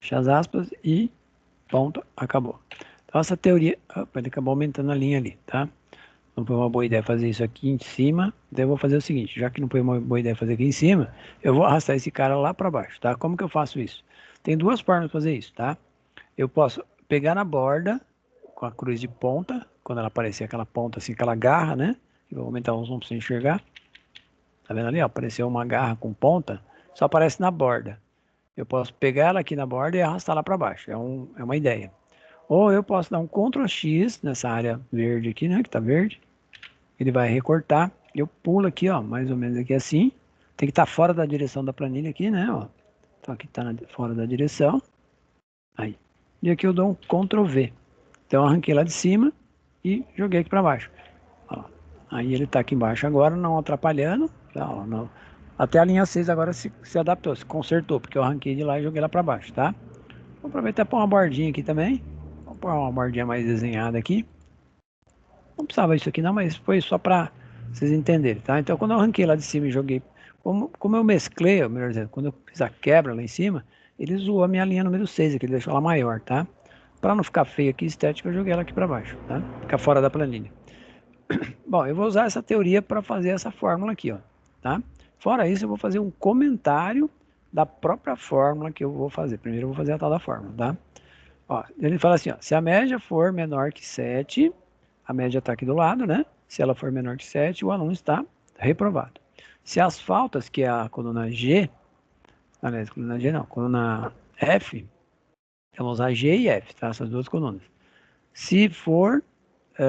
Speaker 1: Fecha as aspas e Ponto, acabou. Então, essa teoria... Opa, ele acabou aumentando a linha ali, tá? Não foi uma boa ideia fazer isso aqui em cima. Então, eu vou fazer o seguinte, já que não foi uma boa ideia fazer aqui em cima, eu vou arrastar esse cara lá para baixo, tá? Como que eu faço isso? Tem duas formas de fazer isso, tá? Eu posso pegar na borda com a cruz de ponta, quando ela aparecer aquela ponta assim, aquela garra, né? Eu vou aumentar o zoom para você enxergar. Tá vendo ali, ó? Apareceu uma garra com ponta, só aparece na borda. Eu posso pegar ela aqui na borda e arrastar lá para baixo. É uma ideia. Ou eu posso dar um Ctrl X nessa área verde aqui, né? Que tá verde. Ele vai recortar. Eu pulo aqui, ó, mais ou menos aqui assim. Tem que estar fora da direção da planilha aqui, né? Ó. Então aqui tá fora da direção. Aí. E aqui eu dou um Ctrl V. Então eu arranquei lá de cima e joguei aqui para baixo. Ó. Aí ele está aqui embaixo agora, não atrapalhando. Tá, ó, não. Até a linha 6 agora se adaptou, se consertou, porque eu arranquei de lá e joguei lá para baixo, tá? Vou aproveitar para pôr uma bordinha aqui também. Vou pôr uma bordinha mais desenhada aqui. Não precisava isso aqui não, mas foi só para vocês entenderem, tá? Então quando eu arranquei lá de cima e joguei, como eu mesclei, ou melhor dizendo, quando eu fiz a quebra lá em cima, ele zoou a minha linha número 6 aqui, ele deixou ela maior, tá? Para não ficar feio aqui, estética, eu joguei ela aqui para baixo, tá? Ficar fora da planilha. Bom, eu vou usar essa teoria para fazer essa fórmula aqui, ó, tá? Fora isso, eu vou fazer um comentário da própria fórmula que eu vou fazer. Primeiro eu vou fazer a tal da fórmula, tá? Ó, ele fala assim, ó, se a média for menor que 7, a média está aqui do lado, né? Se ela for menor que 7, o aluno está reprovado. Se as faltas, que é a coluna G, aliás, coluna G não, coluna F, eu vou usar G e F, tá? Essas duas colunas. Se for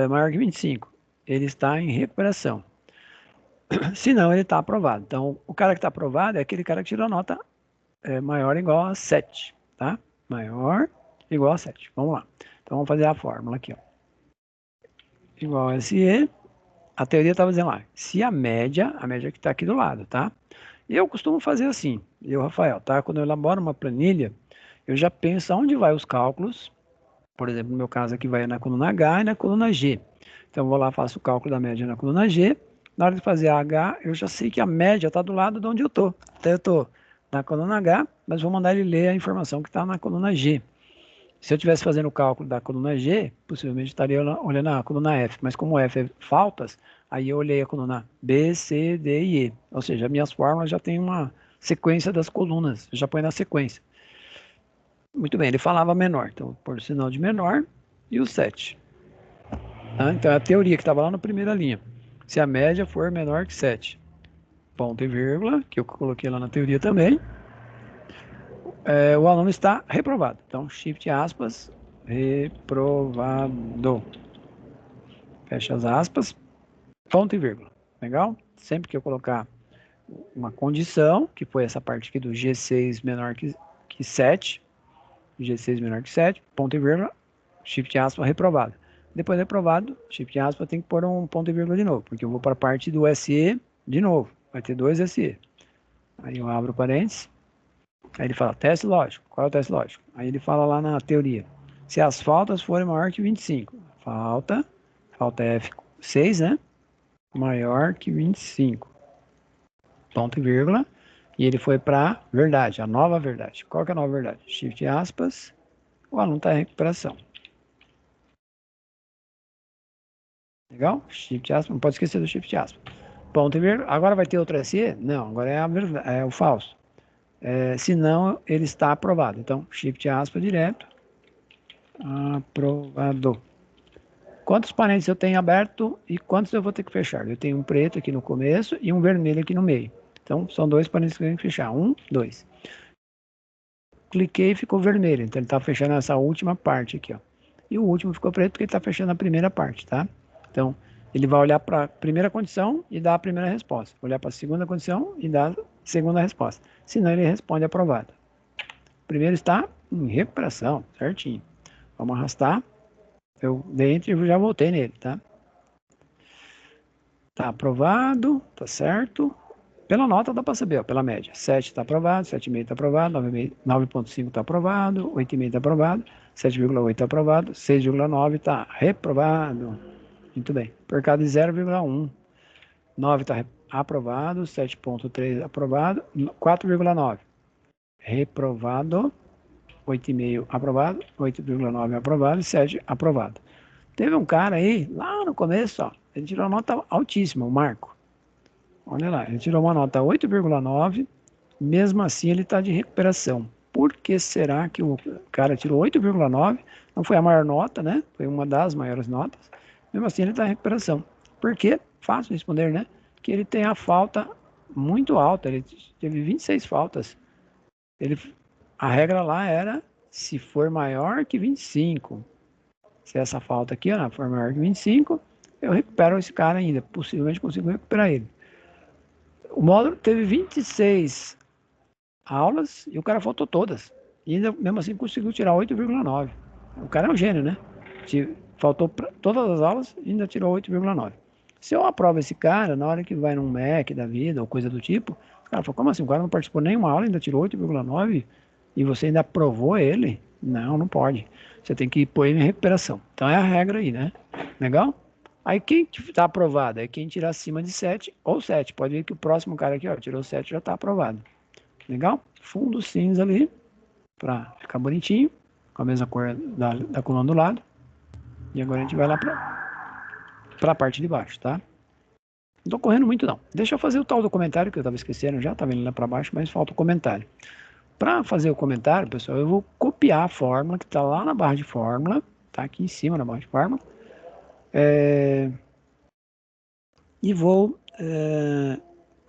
Speaker 1: maior que 25, ele está em recuperação. Se não, ele está aprovado. Então, o cara que está aprovado é aquele cara que tirou a nota maior ou igual a 7, tá? Maior igual a 7. Vamos lá. Então, vamos fazer a fórmula aqui, ó. Igual a SE. A teoria estava dizendo lá, se a média que está aqui do lado, tá? Eu costumo fazer assim, eu, Rafael, tá? Quando eu elaboro uma planilha, eu já penso aonde vai os cálculos. Por exemplo, no meu caso aqui vai na coluna H e na coluna G. Então, eu vou lá, faço o cálculo da média na coluna G. Na hora de fazer a H, eu já sei que a média está do lado de onde eu estou. Então, eu estou na coluna H, mas vou mandar ele ler a informação que está na coluna G. Se eu estivesse fazendo o cálculo da coluna G, possivelmente estaria olhando a coluna F, mas como F é faltas, aí eu olhei a coluna B, C, D e E. Ou seja, minhas fórmulas já têm uma sequência das colunas, eu já põe na sequência. Muito bem, ele falava menor, então por sinal de menor e o 7. Tá? Então é a teoria que estava lá na primeira linha. Se a média for menor que 7, ponto e vírgula, que eu coloquei lá na teoria também, o aluno está reprovado. Então, shift aspas, reprovado. Fecha as aspas, ponto e vírgula. Legal? Sempre que eu colocar uma condição, que foi essa parte aqui do G6 menor que 7, G6 menor que 7, ponto e vírgula, shift aspas, reprovado. Depois de reprovado, shift aspas, tem que pôr um ponto e vírgula de novo, porque eu vou para a parte do SE de novo. Vai ter dois SE. Aí eu abro parênteses. Aí ele fala, teste lógico. Qual é o teste lógico? Aí ele fala lá na teoria. Se as faltas forem maior que 25. Falta F6, né? Maior que 25. Ponto e vírgula. E ele foi para verdade, a nova verdade. Qual que é a nova verdade? Shift aspas. O aluno está em recuperação. Legal? Shift aspas. Não pode esquecer do shift aspas. Ponto e vírgula. Agora vai ter outro SE? Não, agora é, é o falso. Se não, ele está aprovado. Então, shift aspas direto. Aprovado. Quantos parênteses eu tenho aberto e quantos eu vou ter que fechar? Eu tenho um preto aqui no começo e um vermelho aqui no meio. Então, são dois parênteses que eu tenho que fechar. 1, 2. Cliquei e ficou vermelho. Então, ele está fechando essa última parte aqui, ó. E o último ficou preto porque ele está fechando a primeira parte, tá? Então, ele vai olhar para a primeira condição e dar a primeira resposta. Olhar para a segunda condição e dar a segunda resposta. Senão, ele responde aprovado. O primeiro está em recuperação, certinho. Vamos arrastar. Eu dentro e já voltei nele, tá? Tá aprovado, tá certo. Pela nota dá para saber, ó, pela média. 7 está aprovado, 7,5 está aprovado, 9,5 está aprovado, 8,5 está aprovado, 7,8 está aprovado, 6,9 está reprovado. Muito bem. Percado de 0,1. 9 está aprovado, 7,3 aprovado, 4,9 reprovado. 8,5 aprovado, 8,9 aprovado e 7 aprovado. Teve um cara aí, lá no começo, ó, ele tirou uma nota altíssima, o Marco. Olha lá, ele tirou uma nota 8,9, mesmo assim ele está de recuperação. Por que será que o cara tirou 8,9? Não foi a maior nota, né? Foi uma das maiores notas. Mesmo assim ele está em recuperação. Por quê? Fácil responder, né? Que ele tem a falta muito alta, ele teve 26 faltas. Ele, a regra lá era se for maior que 25. Se essa falta aqui ó, for maior que 25, eu recupero esse cara ainda. Possivelmente consigo recuperar ele. O módulo teve 26 aulas e o cara faltou todas. E ainda, mesmo assim conseguiu tirar 8,9. O cara é um gênio, né? Faltou todas as aulas e ainda tirou 8,9. Se eu aprovo esse cara, na hora que vai num MEC da vida ou coisa do tipo, o cara fala, como assim? O cara não participou nenhuma aula, ainda tirou 8,9 e você ainda aprovou ele? Não, não pode. Você tem que pôr ele em recuperação. Então é a regra aí, né? Legal? Aí quem está aprovado é quem tirar acima de 7 ou 7. Pode ver que o próximo cara aqui, ó, tirou 7 já está aprovado. Legal? Fundo cinza ali, para ficar bonitinho, com a mesma cor da coluna do lado. E agora a gente vai lá para a parte de baixo, tá? Não tô correndo muito não. Deixa eu fazer o tal do comentário, que eu estava esquecendo já, estava indo lá para baixo, mas falta o comentário. Para fazer o comentário, pessoal, eu vou copiar a fórmula que está lá na barra de fórmula, tá aqui em cima na barra de fórmula, e vou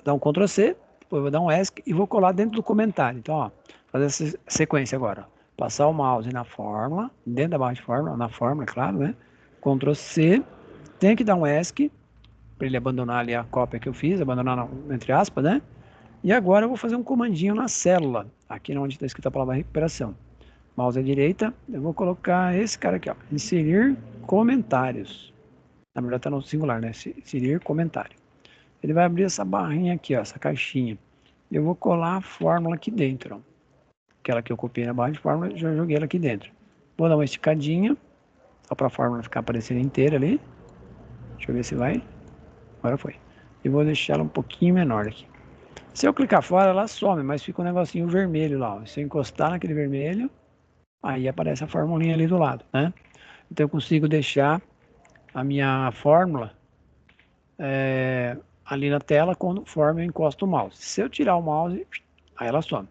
Speaker 1: dar um Ctrl C, depois vou dar um ESC e vou colar dentro do comentário. Então, ó, fazer essa sequência agora. Ó. Passar o mouse na fórmula, dentro da barra de fórmula, na fórmula, é claro, né? Ctrl C, tem que dar um ESC, para ele abandonar ali a cópia que eu fiz, abandonar entre aspas, né? E agora eu vou fazer um comandinho na célula, aqui onde está escrito a palavra recuperação. Mouse à direita, eu vou colocar esse cara aqui, ó, inserir comentários. Na verdade está no singular, né? Inserir comentário. Ele vai abrir essa barrinha aqui, ó, essa caixinha. Eu vou colar a fórmula aqui dentro, ó. Aquela que eu copiei na barra de fórmula, já joguei ela aqui dentro. Vou dar uma esticadinha, só para a fórmula ficar aparecendo inteira ali. Deixa eu ver se vai. Agora foi. E vou deixar ela um pouquinho menor aqui. Se eu clicar fora, ela some, mas fica um negocinho vermelho lá. Ó. Se eu encostar naquele vermelho, aí aparece a formulinha ali do lado, né? Então eu consigo deixar a minha fórmula ali na tela conforme eu encosto o mouse. Se eu tirar o mouse, aí ela some.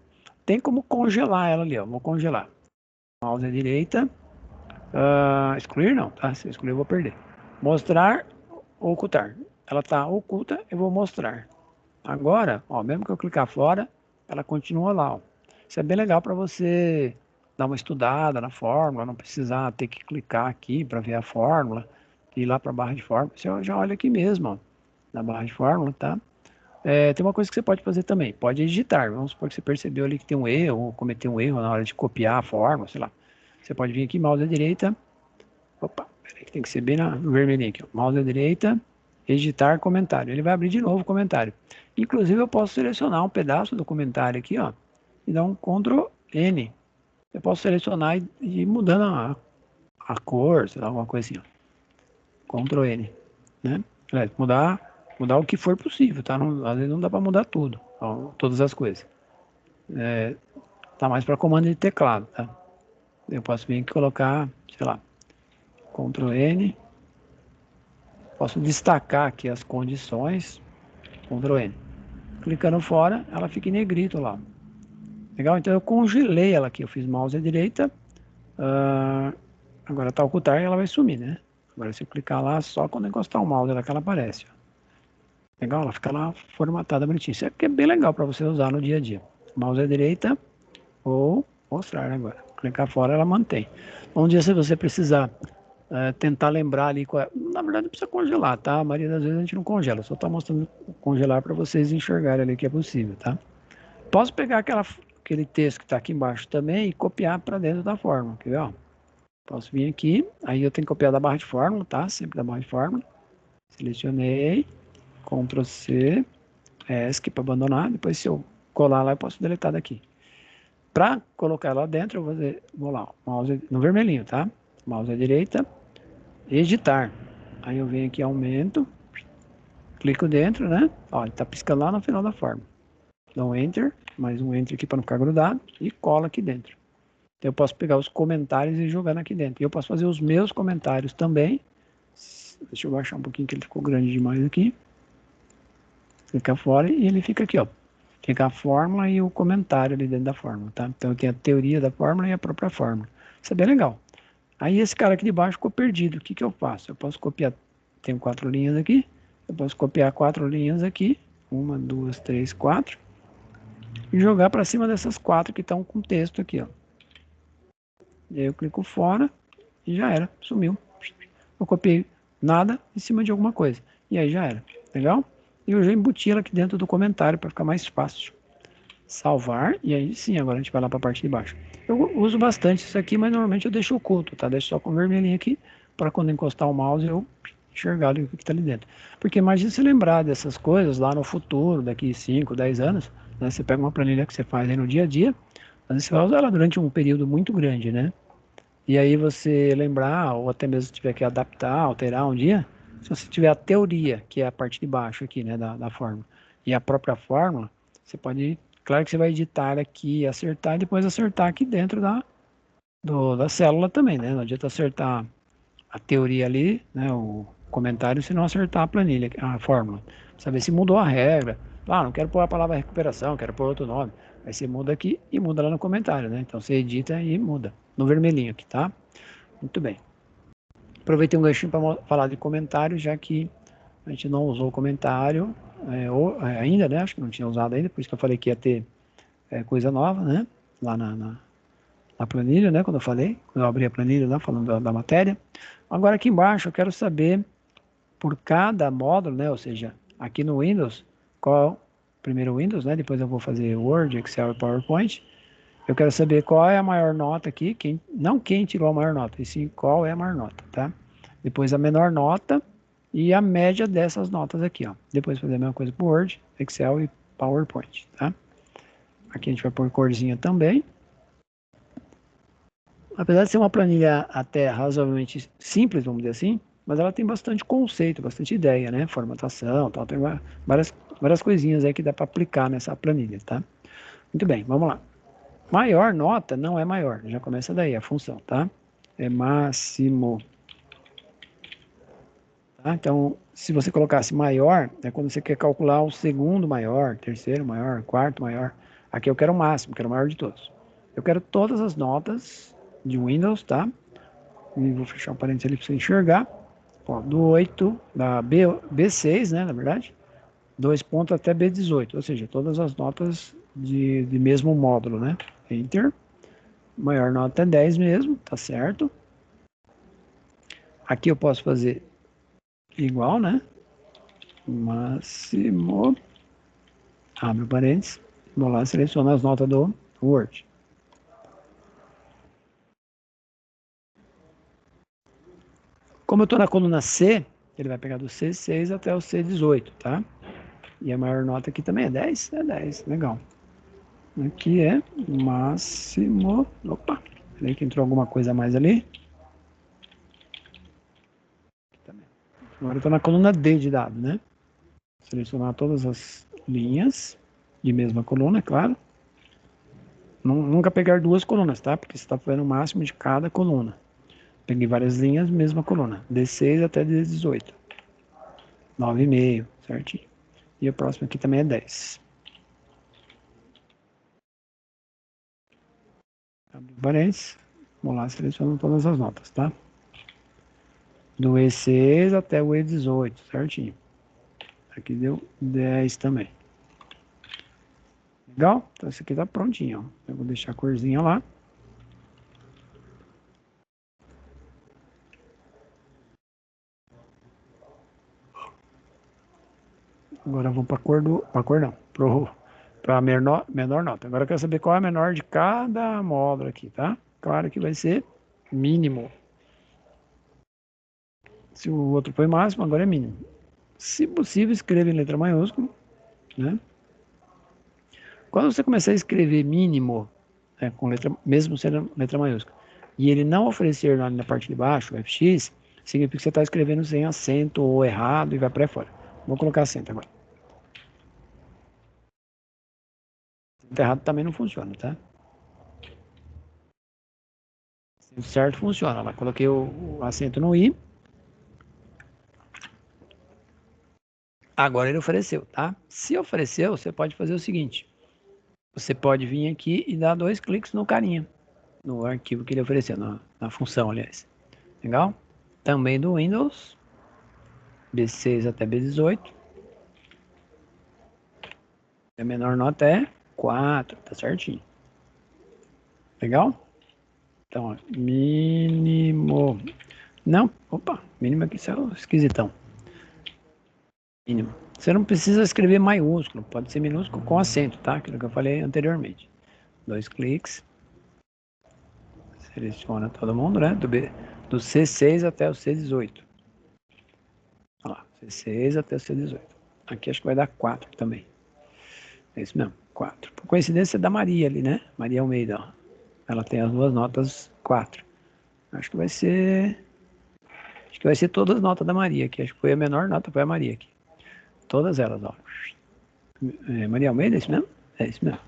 Speaker 1: Tem como congelar ela ali, ó. Vou congelar. Mouse à direita. Excluir não, tá? Se eu excluir eu vou perder. Mostrar ou ocultar. Ela está oculta, eu vou mostrar. Agora, ó, mesmo que eu clicar fora, ela continua lá, ó. Isso é bem legal para você dar uma estudada na fórmula, não precisar ter que clicar aqui para ver a fórmula, ir lá para a barra de fórmula. Você já olha aqui mesmo, ó, na barra de fórmula, tá? Tem uma coisa que você pode fazer também, pode editar. Vamos supor que você percebeu ali que tem um erro, ou cometeu um erro na hora de copiar a fórmula, sei lá. Você pode vir aqui, mouse à direita. Opa, peraí, que tem que ser bem no vermelhinho aqui, ó. Mouse à direita, editar comentário. Ele vai abrir de novo o comentário. Inclusive, eu posso selecionar um pedaço do comentário aqui, ó, e dar um Ctrl N. Eu posso selecionar e ir mudando a cor, sei lá, alguma coisa assim, ó. Ctrl N, né? Mudar o que for possível, tá? Não, às vezes não dá para mudar tudo, ó, todas as coisas. Tá mais para comando de teclado, tá? Eu posso vir aqui e colocar, sei lá, Ctrl N. Posso destacar aqui as condições, Ctrl N. Clicando fora, ela fica em negrito lá. Legal? Então eu congelei ela aqui. Eu fiz mouse à direita. Agora tá ocultar e ela vai sumir, né? Agora se eu clicar lá, só quando encostar o mouse ela que ela aparece. Ó. Legal? Ela fica lá formatada bonitinho. Isso aqui é bem legal para você usar no dia a dia. Mouse à direita ou mostrar agora. Clicar fora ela mantém. Um dia se você precisar tentar lembrar ali, na verdade não precisa congelar, tá? A maioria das vezes a gente não congela, só tá mostrando congelar para vocês enxergarem ali que é possível, tá? Posso pegar aquele texto que está aqui embaixo também e copiar para dentro da fórmula, quer ver? Ó? Posso vir aqui, aí eu tenho que copiar da barra de fórmula, tá? Sempre da barra de fórmula. Selecionei, Ctrl C, ESC para abandonar, depois se eu colar lá eu posso deletar daqui. Para colocar lá dentro, vou lá, mouse no vermelhinho, tá? Mouse à direita, editar. Aí eu venho aqui, aumento, clico dentro, né? Ó, ele tá piscando lá no final da fórmula. Dá um Enter, mais um Enter aqui para não ficar grudado e cola aqui dentro. Então, eu posso pegar os comentários e jogar aqui dentro. E eu posso fazer os meus comentários também. Deixa eu baixar um pouquinho que ele ficou grande demais aqui. Clicar fora e ele fica aqui, ó. Fica a fórmula e o comentário ali dentro da fórmula, tá? Então eu tenho a teoria da fórmula e a própria fórmula. Isso é bem legal. Aí esse cara aqui de baixo ficou perdido. O que que eu faço? Eu posso copiar, tenho 4 linhas aqui. Eu posso copiar 4 linhas aqui. 1, 2, 3, 4. E jogar para cima dessas 4 que estão com texto aqui, ó. E aí eu clico fora e já era, sumiu. Eu copiei nada em cima de alguma coisa. E aí já era. Legal? E eu já embuti ela aqui dentro do comentário para ficar mais fácil. Salvar, e aí sim, agora a gente vai lá para a parte de baixo. Eu uso bastante isso aqui, mas normalmente eu deixo oculto, tá? Deixo só com vermelhinho aqui, para quando encostar o mouse eu enxergar ali o que está ali dentro. Porque imagina se lembrar dessas coisas lá no futuro, daqui 5, 10 anos, né? Você pega uma planilha que você faz aí no dia a dia, às vezes você vai usar ela durante um período muito grande, né? E aí você lembrar, ou até mesmo se tiver que adaptar, alterar um dia, se você tiver a teoria, que é a parte de baixo aqui, né, da fórmula, e a própria fórmula, você pode, claro que você vai editar aqui, acertar e depois acertar aqui dentro da célula também, né? Não adianta acertar a teoria ali, né, o comentário, se não acertar a planilha, a fórmula. Saber se mudou a regra. Ah, não quero pôr a palavra recuperação, quero pôr outro nome. Aí você muda aqui e muda lá no comentário, né? Então você edita e muda. No vermelhinho aqui, tá? Muito bem. Aproveitei um ganchinho para falar de comentário, já que a gente não usou o comentário ainda, né? Acho que não tinha usado ainda, por isso que eu falei que ia ter coisa nova, né? Lá na planilha, né? Quando eu falei, quando eu abri a planilha lá, falando da matéria. Agora aqui embaixo eu quero saber por cada módulo, né? Ou seja, aqui no Windows, qual primeiro o Windows, né? Depois eu vou fazer Word, Excel e PowerPoint. Eu quero saber qual é a maior nota aqui, não quem tirou a maior nota, e sim qual é a maior nota, tá? Depois a menor nota e a média dessas notas aqui, ó. Depois fazer a mesma coisa para Word, Excel e PowerPoint, tá? Aqui a gente vai pôr corzinha também. Apesar de ser uma planilha até razoavelmente simples, vamos dizer assim, mas ela tem bastante conceito, bastante ideia, né? Formatação, tal, tem várias coisinhas aí que dá para aplicar nessa planilha, tá? Muito bem, vamos lá. Maior nota não é maior, já começa daí a função, tá? É máximo. Tá? Então, se você colocasse maior, é quando você quer calcular o segundo maior, terceiro maior, quarto maior. Aqui eu quero o máximo, quero o maior de todos. Eu quero todas as notas de Windows, tá? E vou fechar um parênteses ali para você enxergar. Ó, do 8, da B6, né, na verdade, 2 pontos até B18, ou seja, todas as notas de mesmo módulo, né? Enter. Maior nota é 10 mesmo, tá certo. Aqui eu posso fazer igual, né? Máximo. Abre o parênteses. Vou lá, seleciono as notas do Word. Como eu estou na coluna C, ele vai pegar do C6 até o C18, tá? E a maior nota aqui também é 10? É 10, legal. Aqui é máximo. Opa, peraí que entrou alguma coisa a mais ali. Agora eu estou na coluna D de dado, né? Selecionar todas as linhas de mesma coluna, é claro. Nunca pegar duas colunas, tá? Porque você está fazendo o máximo de cada coluna. Peguei várias linhas, mesma coluna. D6 até D18. 9,5, certinho. E a próxima aqui também é 10. Abre parênteses. Vamos lá, selecionando todas as notas, tá? Do E6 até o E18, certinho. Aqui deu 10 também. Legal? Então esse aqui tá prontinho, ó. Eu vou deixar a corzinha lá. Agora vamos para a cor não, para a menor nota. Agora eu quero saber qual é a menor de cada módulo aqui, tá? Claro que vai ser mínimo. Se o outro foi máximo, agora é mínimo. Se possível, escreva em letra maiúscula, né? Quando você começar a escrever mínimo, com letra, mesmo sendo letra maiúscula, e ele não oferecer lá na parte de baixo, o FX, significa que você está escrevendo sem acento ou errado e vai para fora. Vou colocar acento agora. Acento errado também não funciona, tá? certo, funciona. Lá, coloquei o acento no I. Agora ele ofereceu, tá? Se ofereceu, você pode fazer o seguinte. Você pode vir aqui e dar 2 cliques no carinha, no arquivo que ele ofereceu, na função, aliás. Legal? Também do Windows, B6 até B18. A menor nota é 4, tá certinho. Legal? Então, ó, mínimo. Não, opa, mínimo aqui, isso é esquisitão. Mínimo. Você não precisa escrever maiúsculo, pode ser minúsculo com acento, tá? Aquilo que eu falei anteriormente. 2 cliques. Seleciona todo mundo, né? Do C6 até o C18. Olha lá, C6 até o C18. Aqui acho que vai dar 4 também. É isso mesmo, 4. Por coincidência é da Maria ali, né? Maria Almeida, ó. Ela tem as duas notas 4. Acho que vai ser. Acho que vai ser todas as notas da Maria aqui. Acho que foi a menor nota, foi a Maria aqui. Todas elas, ó. É, Maria Almeida, é isso mesmo? É isso mesmo.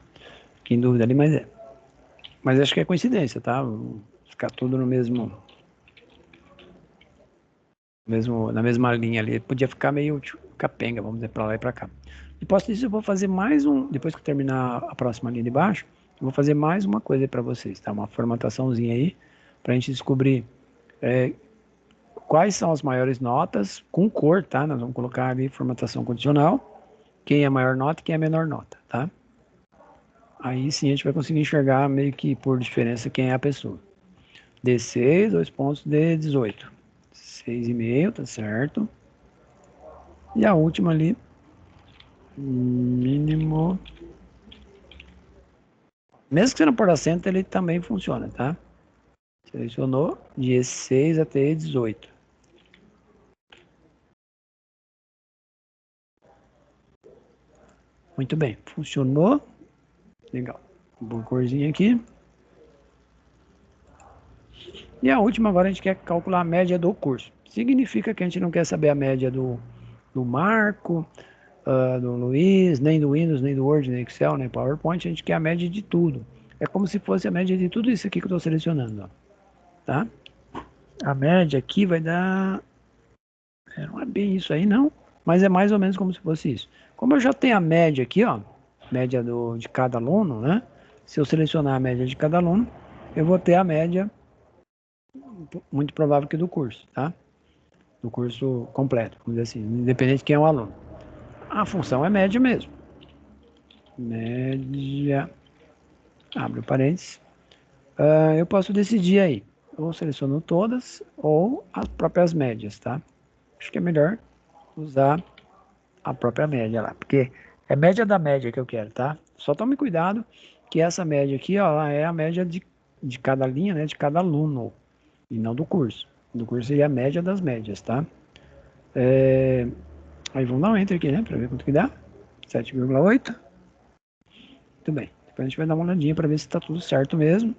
Speaker 1: Fiquei em dúvida ali, mas é. Mas acho que é coincidência, tá? Ficar tudo no na mesma linha ali. Podia ficar meio capenga, vamos dizer, pra lá e pra cá. Depois disso, eu vou fazer mais um. Depois que terminar a próxima linha de baixo, eu vou fazer mais uma coisa aí pra vocês, tá? Uma formataçãozinha aí, pra gente descobrir quais são as maiores notas com cor, tá? Nós vamos colocar ali formatação condicional, quem é a maior nota e quem é a menor nota, tá? Aí sim a gente vai conseguir enxergar meio que por diferença quem é a pessoa. D6, 2 pontos, D18. 6,5, tá certo. E a última ali, mínimo. Mesmo que você não pôr acento, ele também funciona, tá? Selecionou de E6 até E18. Muito bem, funcionou. Legal. Boa corzinha aqui. E a última agora a gente quer calcular a média do curso. Significa que a gente não quer saber a média do Marco, do Luiz, nem do Windows, nem do Word, nem Excel, nem PowerPoint. A gente quer a média de tudo. É como se fosse a média de tudo isso aqui que eu estou selecionando, ó, tá? A média aqui vai dar... não é bem isso aí, não. Mas é mais ou menos como se fosse isso. Como eu já tenho a média aqui, ó, média de cada aluno, né? Se eu selecionar a média de cada aluno, eu vou ter a média muito provável que do curso, tá? Do curso completo, vamos dizer assim, independente de quem é o aluno. A função é média mesmo. Média, abre o parênteses. Eu posso decidir aí, ou seleciono todas, ou as próprias médias, tá? Acho que é melhor usar a própria média lá, porque é média da média que eu quero, tá? Só tome cuidado que essa média aqui, ó, ela é a média de cada linha, né, de cada aluno, e não do curso. Do curso seria a média das médias, tá? Aí vamos dar um enter aqui, né, para ver quanto que dá. 7,8. Muito bem. Depois a gente vai dar uma olhadinha para ver se está tudo certo mesmo.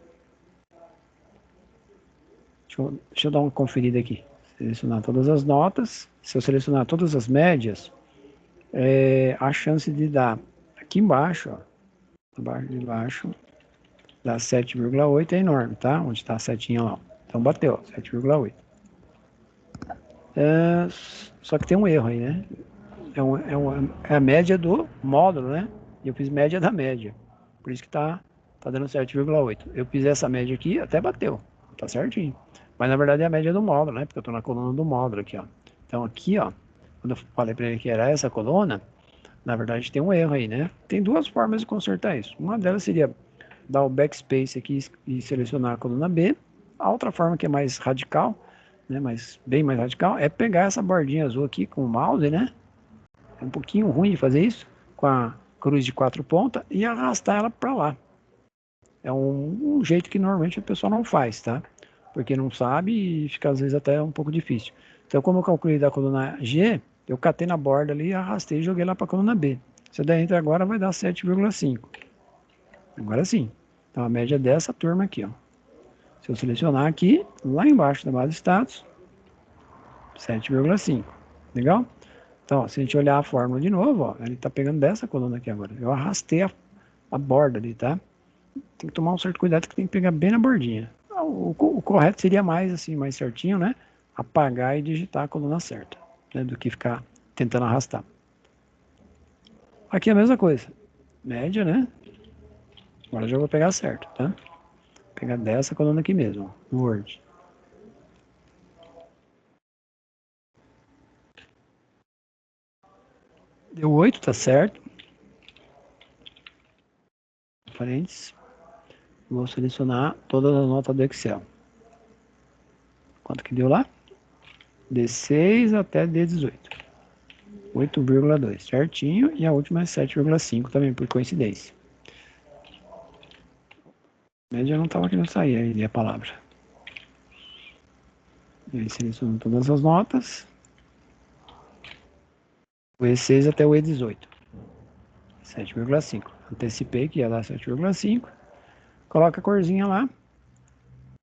Speaker 1: Deixa eu dar uma conferida aqui. Selecionar todas as notas. Se eu selecionar todas as médias, a chance de dar aqui embaixo, ó, abaixo de baixo, dá 7,8 é enorme, tá? Onde está a setinha lá. Então bateu, 7,8. Só que tem um erro aí, né? É a média do módulo, né? E eu fiz média da média. Por isso que tá dando 7,8. Eu fiz essa média aqui, até bateu. Tá certinho. Mas na verdade é a média do módulo, né? Porque eu tô na coluna do módulo aqui, ó. Então aqui, ó, quando eu falei para ele que era essa coluna, na verdade tem um erro aí, né? Tem duas formas de consertar isso. Uma delas seria dar o backspace aqui e selecionar a coluna B. A outra forma que é mais radical, né? Mas bem mais radical, é pegar essa bordinha azul aqui com o mouse, né? É um pouquinho ruim de fazer isso com a cruz de 4 pontas e arrastar ela para lá. É um jeito que normalmente a pessoa não faz, tá? Porque não sabe e fica às vezes até um pouco difícil. Então, como eu calculei da coluna G, eu catei na borda ali, arrastei e joguei lá para a coluna B. Se daí entra agora, vai dar 7,5. Agora sim. Então, a média dessa turma aqui, ó. Se eu selecionar aqui, lá embaixo da base de status, 7,5. Legal? Então, ó, se a gente olhar a fórmula de novo, ó, ele está pegando dessa coluna aqui agora. Eu arrastei a borda ali, tá? Tem que tomar um certo cuidado que tem que pegar bem na bordinha. O correto seria mais assim, mais certinho, né? Apagar e digitar a coluna certa, né? Do que ficar tentando arrastar. Aqui é a mesma coisa. Média, né? Agora eu já vou pegar certo, tá? Vou pegar dessa coluna aqui mesmo, no Word. Deu 8, tá certo. Parênteses. Vou selecionar todas as notas do Excel. Quanto que deu lá? D6 até D18. 8,2, certinho. E a última é 7,5 também, por coincidência. Média não estava querendo sair aí a palavra. E aí seleciono todas as notas. O E6 até o E18. 7,5. Antecipei que ia dar 7,5. Coloca a corzinha lá,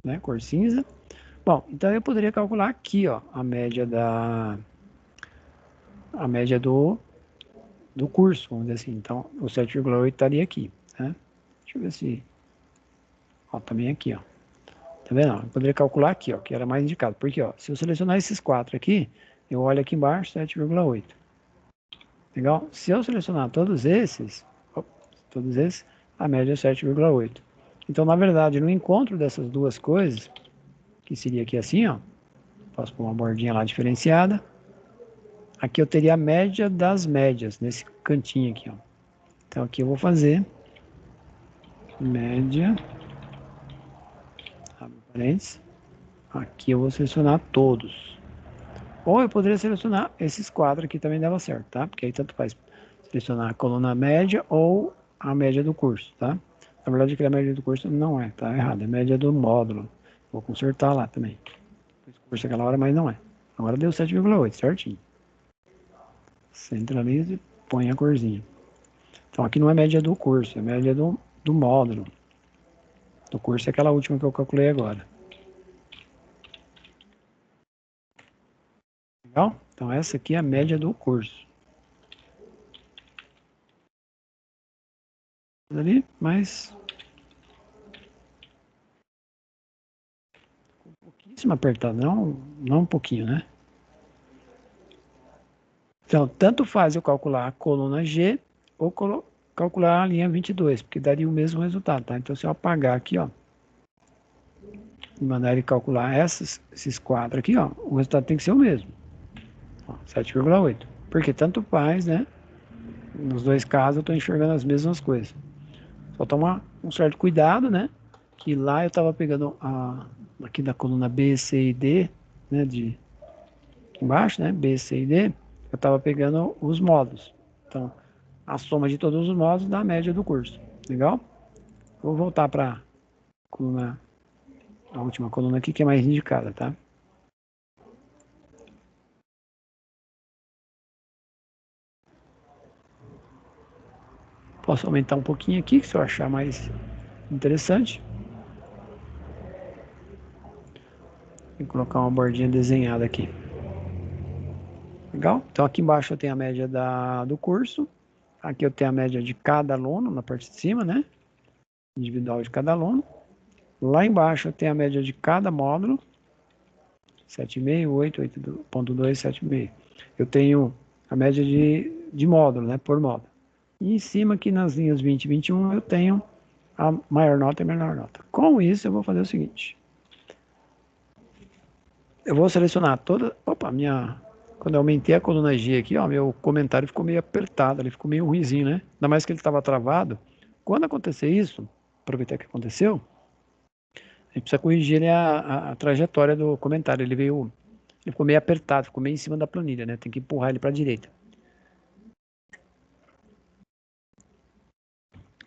Speaker 1: né? Cor cinza. Bom, então eu poderia calcular aqui, ó, a média do curso, vamos dizer assim. Então, o 7,8 estaria aqui, né? Deixa eu ver se... Ó, também aqui, ó. Tá vendo? Eu poderia calcular aqui, ó, que era mais indicado. Porque, ó, se eu selecionar esses 4 aqui, eu olho aqui embaixo, 7,8. Legal? Se eu selecionar todos esses, a média é 7,8. Então, na verdade, no encontro dessas duas coisas, que seria aqui assim, ó, posso pôr uma bordinha lá diferenciada. Aqui eu teria a média das médias, nesse cantinho aqui, ó. Então, aqui eu vou fazer média, abre parênteses. Aqui eu vou selecionar todos. Ou eu poderia selecionar esses quadros aqui também dava certo, tá? Porque aí tanto faz selecionar a coluna média ou a média do curso, tá? Na verdade, aqui a média do curso não é, tá errado. É a média do módulo. Vou consertar lá também. Fiz curso aquela hora, mas não é. Agora deu 7,8, certinho. Centraliza e põe a corzinha. Então aqui não é média do curso, é média do módulo. Do curso é aquela última que eu calculei agora. Legal? Então essa aqui é a média do curso. Ali, mas um pouquíssimo apertado, não um pouquinho, né? Então, tanto faz eu calcular a coluna G ou calcular a linha 22, porque daria o mesmo resultado, tá? Então, se eu apagar aqui, ó, e mandar ele calcular esses quatro aqui, ó, o resultado tem que ser o mesmo. 7,8. Porque tanto faz, né? Nos dois casos eu estou enxergando as mesmas coisas. Só tomar um certo cuidado, né? Que lá eu estava pegando aqui da coluna B, C e D, né? De embaixo, né? B, C e D, eu estava pegando os módulos. Então, a soma de todos os módulos dá a média do curso. Legal? Vou voltar para coluna, a última coluna aqui, que é mais indicada, tá? Posso aumentar um pouquinho aqui, se eu achar mais interessante. E colocar uma bordinha desenhada aqui. Legal? Então aqui embaixo eu tenho a média do curso. Aqui eu tenho a média de cada aluno na parte de cima, né? Individual de cada aluno. Lá embaixo eu tenho a média de cada módulo. 7,5, 8, 8.2, 7,5. Eu tenho a média de módulo, né? Por módulo. E em cima aqui nas linhas 20 e 21 eu tenho a maior nota e a menor nota. Com isso eu vou fazer o seguinte. Eu vou selecionar toda... Opa, quando eu aumentei a coluna G aqui, ó, meu comentário ficou meio apertado, ele ficou meio ruimzinho, né? Ainda mais que ele estava travado. Quando acontecer isso, aproveitar que aconteceu, a gente precisa corrigir, né, a trajetória do comentário. Ele ficou meio apertado, ficou meio em cima da planilha, né? Tem que empurrar ele para a direita.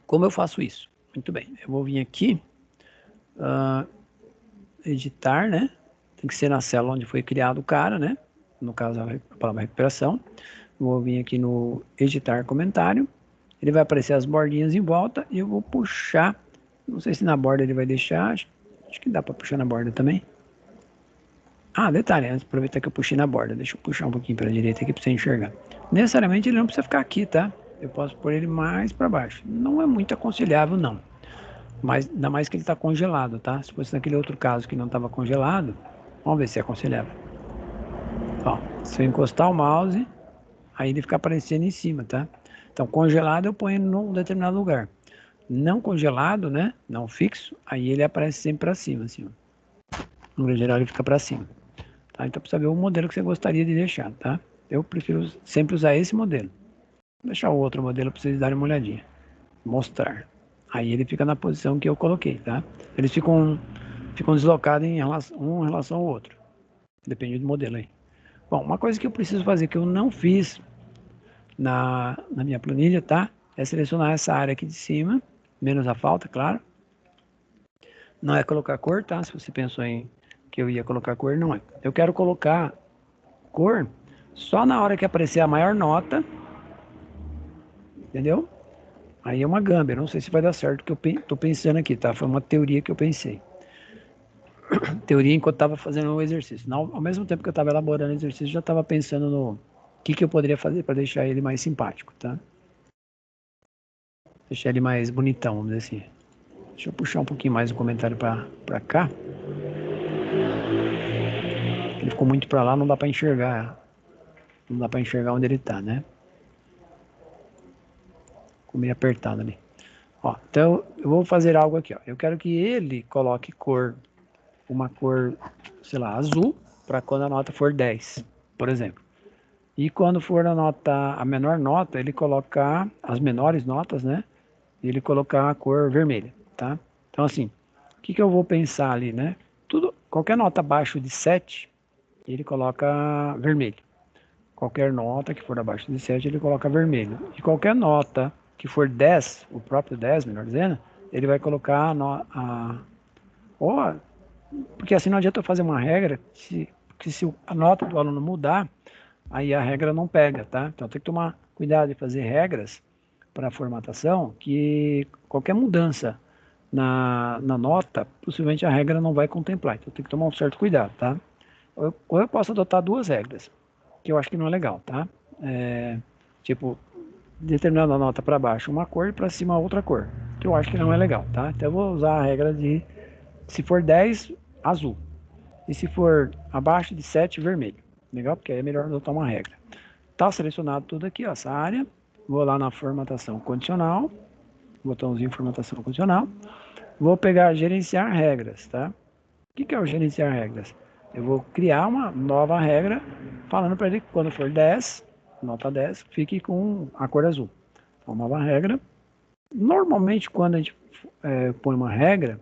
Speaker 1: Como eu faço isso? Muito bem, eu vou vir aqui, editar, né? Tem que ser na célula onde foi criado o cara, né? No caso, a palavra recuperação. Vou vir aqui no editar comentário. Ele vai aparecer as bordinhas em volta e eu vou puxar. Não sei se na borda ele vai deixar. Acho que dá para puxar na borda também. Ah, detalhe, antes aproveitar que eu puxei na borda. Deixa eu puxar um pouquinho para a direita aqui para você enxergar. Necessariamente ele não precisa ficar aqui, tá? Eu posso pôr ele mais para baixo. Não é muito aconselhável, não. Mas ainda mais que ele está congelado, tá? Se fosse naquele outro caso que não estava congelado, vamos ver se é aconselhável. Ó, se eu encostar o mouse, aí ele fica aparecendo em cima, tá? Então, congelado eu ponho num determinado lugar. Não congelado, né? Não fixo, aí ele aparece sempre para cima, assim, ó. No geral ele fica para cima, tá? Então, precisa ver o modelo que você gostaria de deixar, tá? Eu prefiro sempre usar esse modelo. Vou deixar o outro modelo para vocês darem uma olhadinha. Mostrar. Aí ele fica na posição que eu coloquei, tá? Eles ficam deslocados um em relação ao outro. Depende do modelo aí. Bom, uma coisa que eu preciso fazer que eu não fiz na minha planilha, tá? É selecionar essa área aqui de cima, menos a falta, claro. Não é colocar cor, tá? Se você pensou em que eu ia colocar cor, não é. Eu quero colocar cor só na hora que aparecer a maior nota, entendeu? Aí é uma gamba, eu não sei se vai dar certo o que eu tô pensando aqui, tá? Foi uma teoria que eu pensei. Teoria enquanto estava fazendo o exercício. Ao mesmo tempo que eu estava elaborando o exercício, já estava pensando no que eu poderia fazer para deixar ele mais simpático, tá? Deixar ele mais bonitão, vamos dizer assim. Deixa eu puxar um pouquinho mais o comentário para cá. Ele ficou muito para lá, não dá para enxergar. Não dá para enxergar onde ele está, né? Ficou meio apertado ali. Ó, então eu vou fazer algo aqui, ó. Eu quero que ele coloque uma cor, sei lá, azul, para quando a nota for 10, por exemplo. E quando for a menor nota, ele colocar as menores notas, né? Ele colocar a cor vermelha, tá? Então, assim, o que eu vou pensar ali, né? Qualquer nota abaixo de 7, ele coloca vermelho. Qualquer nota que for abaixo de 7, ele coloca vermelho. E qualquer nota que for 10, o próprio 10, melhor dizendo, ele vai colocar porque assim não adianta eu fazer uma regra, que se a nota do aluno mudar, aí a regra não pega, tá? Então tem que tomar cuidado de fazer regras para a formatação, que qualquer mudança na nota, possivelmente a regra não vai contemplar. Então tem que tomar um certo cuidado, tá? Ou eu posso adotar duas regras, que eu acho que não é legal, tá? É, tipo, determinando a nota para baixo uma cor e para cima outra cor, que eu acho que não é legal, tá? Então eu vou usar a regra de, se for 10, azul. E se for abaixo de 7, vermelho. Legal? Porque aí é melhor adotar uma regra. Tá selecionado tudo aqui, ó, essa área. Vou lá na formatação condicional, botãozinho formatação condicional. Vou pegar gerenciar regras, tá? O que é o gerenciar regras? Eu vou criar uma nova regra falando para ele que quando for 10, nota 10, fique com a cor azul. Então, nova regra. Normalmente, quando a gente põe uma regra,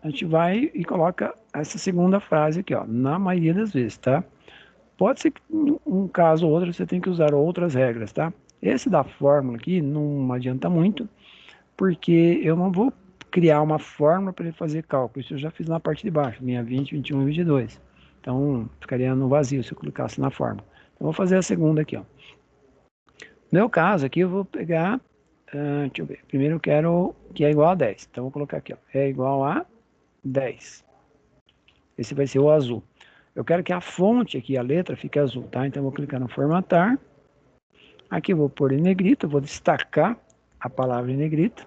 Speaker 1: a gente vai e coloca essa segunda frase aqui, ó, na maioria das vezes, tá? Pode ser que um caso ou outro você tem que usar outras regras, tá? Esse da fórmula aqui não adianta muito, porque eu não vou criar uma fórmula para ele fazer cálculo. Isso eu já fiz na parte de baixo, minha 20, 21 e 22. Então, ficaria no vazio se eu clicasse na fórmula. Então, vou fazer a segunda aqui, ó. No meu caso aqui, eu vou pegar, deixa eu ver. Primeiro eu quero que é igual a 10. Então, vou colocar aqui, ó, é igual a 10. Esse vai ser o azul. Eu quero que a fonte aqui, a letra, fique azul, tá? Então, eu vou clicar no formatar. Aqui eu vou pôr em negrito, eu vou destacar a palavra em negrito.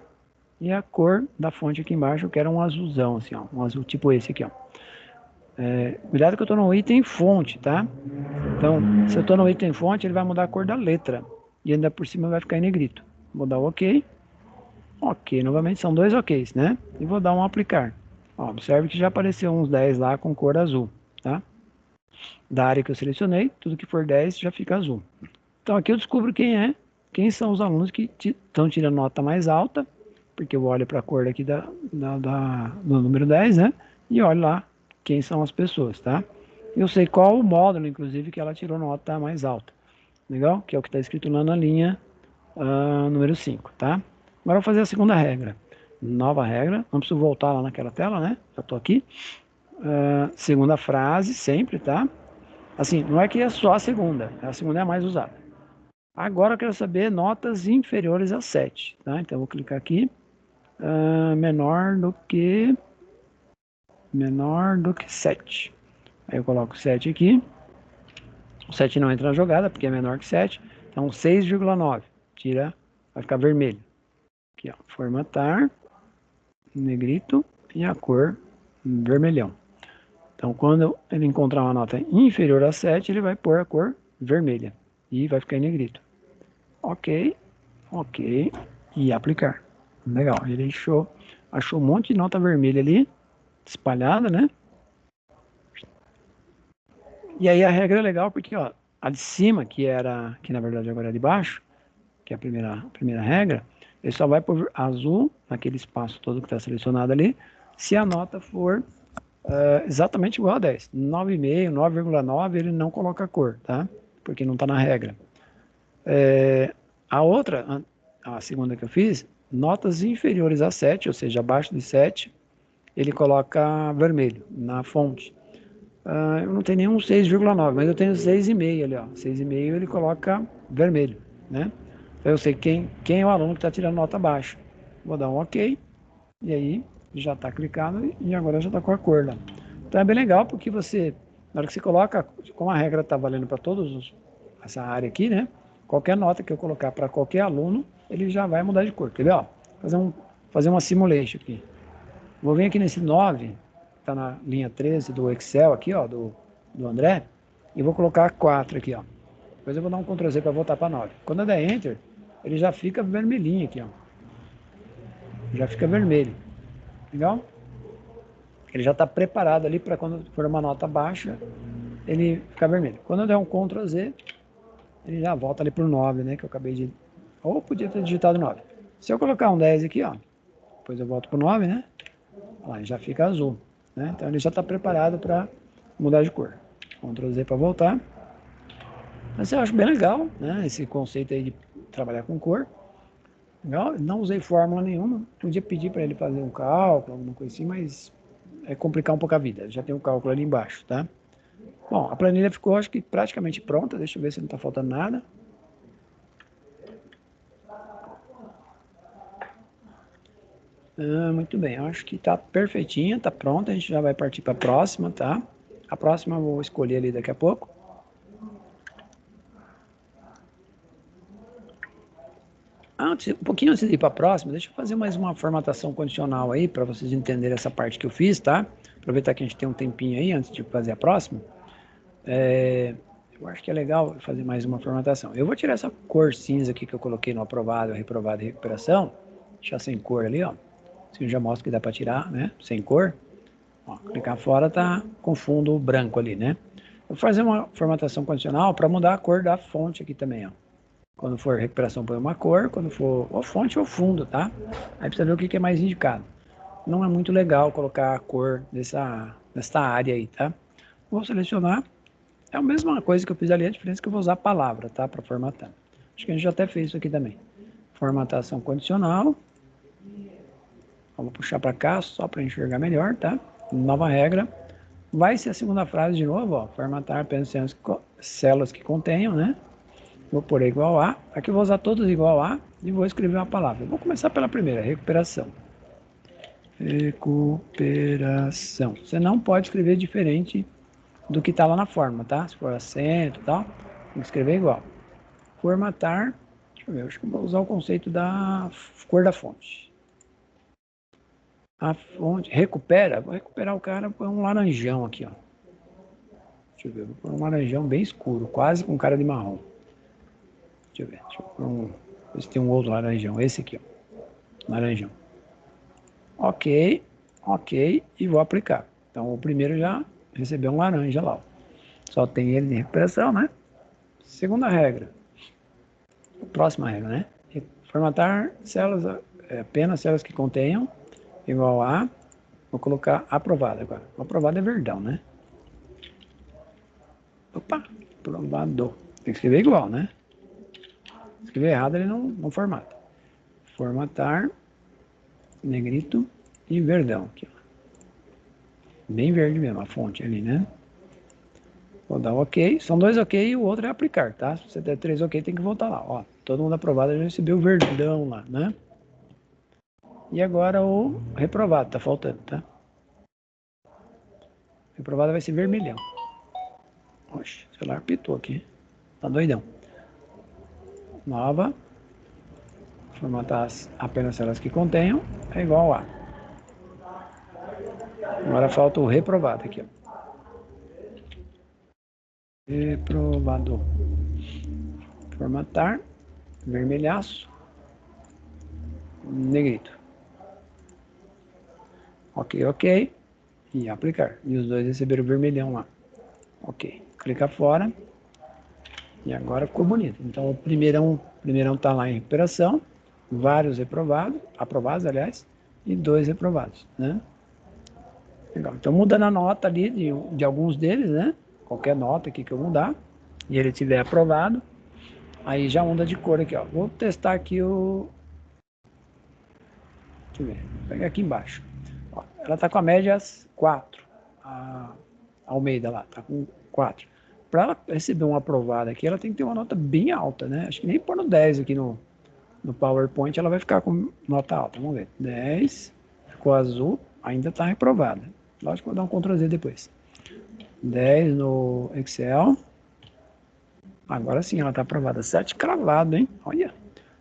Speaker 1: E a cor da fonte aqui embaixo, eu quero um azulzão, assim, ó. Um azul tipo esse aqui, ó. Cuidado que eu estou no item fonte, tá? Então, se eu estou no item fonte, ele vai mudar a cor da letra. E ainda por cima vai ficar em negrito. Vou dar o OK. OK, novamente são dois OKs, né? E vou dar um aplicar. Ó, observe que já apareceu uns 10 lá com cor azul, tá? Da área que eu selecionei, tudo que for 10 já fica azul. Então aqui eu descubro quem são os alunos que estão tirando nota mais alta, porque eu olho para a cor aqui do número 10, né? E olho lá quem são as pessoas, tá? Eu sei qual o módulo, inclusive, que ela tirou nota mais alta. Legal? Que é o que está escrito lá na linha número 5, tá? Agora eu vou fazer a segunda regra. Nova regra, não preciso voltar lá naquela tela, né? Já estou aqui. Segunda frase, sempre, tá? Assim, não é que é só a segunda é a mais usada. Agora eu quero saber notas inferiores a 7, tá? Então eu vou clicar aqui, menor do que 7. Aí eu coloco 7 aqui. O 7 não entra na jogada porque é menor que 7. Então 6,9. Tira, vai ficar vermelho. Aqui, ó, formatar, negrito e a cor vermelhão. Então, quando ele encontrar uma nota inferior a 7, ele vai pôr a cor vermelha e vai ficar em negrito. Ok, ok, e aplicar. Legal, ele achou um monte de nota vermelha ali, espalhada, né? E aí a regra é legal porque, ó, a de cima, que na verdade agora é de baixo, que é a primeira regra, ele só vai pôr azul naquele espaço todo que está selecionado ali, se a nota for exatamente igual a 10. 9,5, 9,9 ele não coloca cor, tá? Porque não está na regra. A outra, a segunda que eu fiz, notas inferiores a 7, ou seja, abaixo de 7, ele coloca vermelho na fonte. Eu não tenho nenhum 6,9, mas eu tenho 6,5 ali, ó. 6,5 ele coloca vermelho, né? Então eu sei quem é o aluno que está tirando nota baixa. Vou dar um OK, e aí já está clicado e agora já está com a cor lá. Então é bem legal porque você, na hora que você coloca, como a regra está valendo para todos essa área aqui, né? Qualquer nota que eu colocar para qualquer aluno, ele já vai mudar de cor. Quer ver, ó? Fazer uma simulation aqui. Vou vir aqui nesse 9, que está na linha 13 do Excel aqui, ó, do André, e vou colocar 4 aqui, ó. Depois eu vou dar um Ctrl Z para voltar para 9. Quando eu der Enter, ele já fica vermelhinho aqui, ó. Já fica vermelho. Legal? Ele já está preparado ali para quando for uma nota baixa, ele ficar vermelho. Quando eu der um Ctrl Z, ele já volta ali para o 9, né? Que eu acabei de... Ou podia ter digitado 9. Se eu colocar um 10 aqui, ó, depois eu volto para o 9, né? Lá, já fica azul, né? Então ele já está preparado para mudar de cor. Ctrl Z para voltar. Mas eu acho bem legal, né? Esse conceito aí de trabalhar com cor. Legal? Não usei fórmula nenhuma. Podia pedir para ele fazer um cálculo, alguma coisa assim, mas é complicar um pouco a vida. Já tem um cálculo ali embaixo, tá? Bom, a planilha ficou, acho que praticamente pronta. Deixa eu ver se não está faltando nada. Muito bem, eu acho que está perfeitinha, está pronta. A gente já vai partir para a próxima, tá? A próxima eu vou escolher ali daqui a pouco. Um pouquinho antes de ir para a próxima, deixa eu fazer mais uma formatação condicional aí, para vocês entenderem essa parte que eu fiz, tá? Aproveitar que a gente tem um tempinho aí antes de fazer a próxima. Eu acho que é legal fazer mais uma formatação. Eu vou tirar essa cor cinza aqui que eu coloquei no aprovado, reprovado e recuperação. Deixar sem cor ali, ó. Assim eu já mostro que dá para tirar, né? Sem cor. Ó, clicar fora tá com fundo branco ali, né? Eu vou fazer uma formatação condicional para mudar a cor da fonte aqui também, ó. Quando for recuperação, põe uma cor. Quando for ou fonte ou fundo, tá? Aí precisa ver o que é mais indicado. Não é muito legal colocar a cor nessa área aí, tá? Vou selecionar. É a mesma coisa que eu fiz ali, a diferença é que eu vou usar a palavra, tá? Para formatar. Acho que a gente já até fez isso aqui também. Formatação condicional. Vou puxar para cá só para enxergar melhor, tá? Nova regra. Vai ser a segunda frase de novo, ó. Formatar apenas células que contenham, né? Vou pôr igual a. Aqui eu vou usar todos igual a e vou escrever uma palavra. Vou começar pela primeira, recuperação. Recuperação. Você não pode escrever diferente do que está lá na forma, tá? Se for acento e tal, tem que escrever igual. Formatar. Deixa eu ver, acho que eu vou usar o conceito da cor da fonte. A fonte recupera. Vou recuperar o cara por um laranjão aqui, ó. Deixa eu ver, vou pôr um laranjão bem escuro, quase com cara de marrom. Deixa eu ver, ver se tem um outro laranjão. Esse aqui, ó. Laranjão. Ok, ok, e vou aplicar. Então o primeiro já recebeu um laranja lá, ó. Só tem ele de recuperação, né? Segunda regra. Próxima regra, né? Formatar células, apenas células que contenham, igual a, vou colocar aprovado agora. O aprovado é verdão, né? Opa, aprovado. Tem que escrever igual, né? Se escrever errado, ele não formata. Formatar, negrito e verdão. Aqui, ó. Bem verde mesmo, a fonte ali, né? Vou dar OK. São dois OK e o outro é aplicar, tá? Se você der 3 OK, tem que voltar lá. Ó, todo mundo aprovado já recebeu o verdão lá, né? E agora o reprovado, tá faltando, tá? O reprovado vai ser vermelhão. Oxe, o celular pitou aqui. Tá doidão. Nova. formatar apenas células que contenham, é igual a. Agora falta o reprovado aqui, ó. Reprovado. Formatar, vermelhaço, negrito. Ok, ok. E aplicar. E os dois receberam o vermelhão lá. Ok. Clica fora. E agora ficou bonito. Então o primeirão tá lá em recuperação. Vários reprovados, aprovados, aliás, e 2 reprovados, né? Legal. Então muda na nota ali de alguns deles, né? Qualquer nota aqui que eu mudar. E ele tiver aprovado. Aí já muda de cor aqui, ó. Vou testar aqui o... Deixa eu ver. Vou pegar aqui embaixo. Ó, ela tá com a média 4. A Almeida lá, tá com 4. Para ela receber um aprovado aqui, ela tem que ter uma nota bem alta, né? Acho que nem pôr no 10 aqui no PowerPoint ela vai ficar com nota alta. Vamos ver. 10. Ficou azul. Ainda tá reprovada. Lógico que vou dar um Ctrl Z depois. 10 no Excel. Agora sim, ela tá aprovada. 7 cravado, hein? Olha.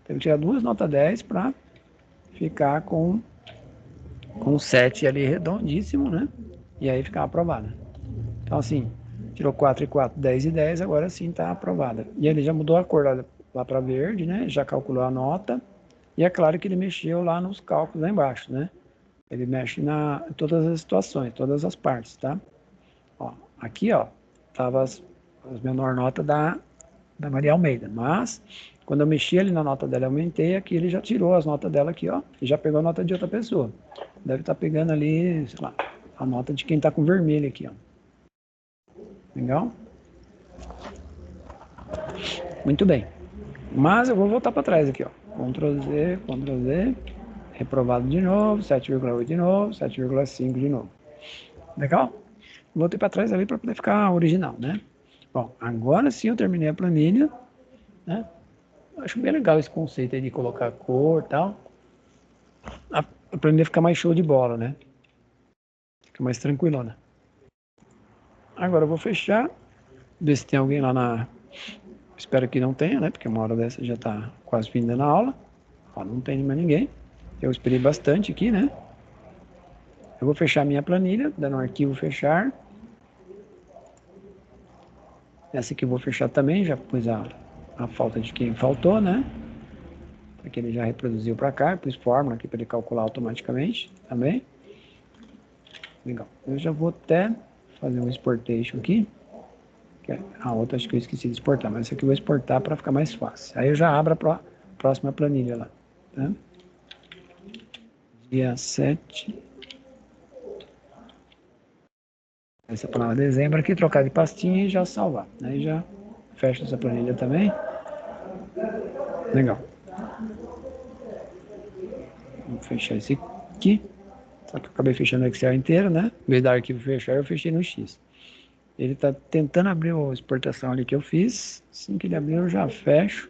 Speaker 1: Teve que tirar 2 notas 10 para ficar com 7 ali redondíssimo, né? E aí ficar aprovada. Então, assim, tirou 4 e 4, 10 e 10, agora sim está aprovada. E ele já mudou a cor lá para verde, né? Já calculou a nota. E é claro que ele mexeu lá nos cálculos lá embaixo, né? Ele mexe em todas as situações, todas as partes, tá? Ó, aqui, ó, tava as menor nota da Maria Almeida, mas quando eu mexi ali na nota dela, eu aumentei, aqui ele já tirou as notas dela aqui, ó, e já pegou a nota de outra pessoa. Deve estar pegando ali, sei lá, a nota de quem tá com vermelho aqui, ó. Legal? Muito bem. Mas eu vou voltar para trás aqui, ó. Ctrl Z, Ctrl Z. Reprovado de novo, 7,8 de novo, 7,5 de novo. Legal? Voltei para trás ali para poder ficar original, né? Bom, agora sim eu terminei a planilha, né? Acho bem legal esse conceito aí de colocar cor e tal. A planilha fica mais show de bola, né? Fica mais tranquilona. Agora eu vou fechar, ver se tem alguém lá na... Espero que não tenha, né? Porque uma hora dessa já tá quase finda na aula. Ó, não tem mais ninguém. Eu esperei bastante aqui, né? Eu vou fechar minha planilha, dando um arquivo fechar. Essa aqui eu vou fechar também, já pus a falta de quem faltou, né? Aqui ele já reproduziu para cá, pus fórmula aqui para ele calcular automaticamente também. Legal. Eu já vou até fazer um exportation aqui. A outra acho que eu esqueci de exportar, mas essa aqui eu vou exportar para ficar mais fácil. Aí eu já abro a próxima planilha lá. Tá? Dia 7. Essa palavra dezembro aqui, trocar de pastinha e já salvar. Aí já fecho essa planilha também. Legal. Vou fechar esse aqui. Só que eu acabei fechando o Excel inteiro, né? Em vez da arquivo fechar, eu fechei no X. Ele está tentando abrir a exportação ali que eu fiz. Assim que ele abrir, eu já fecho.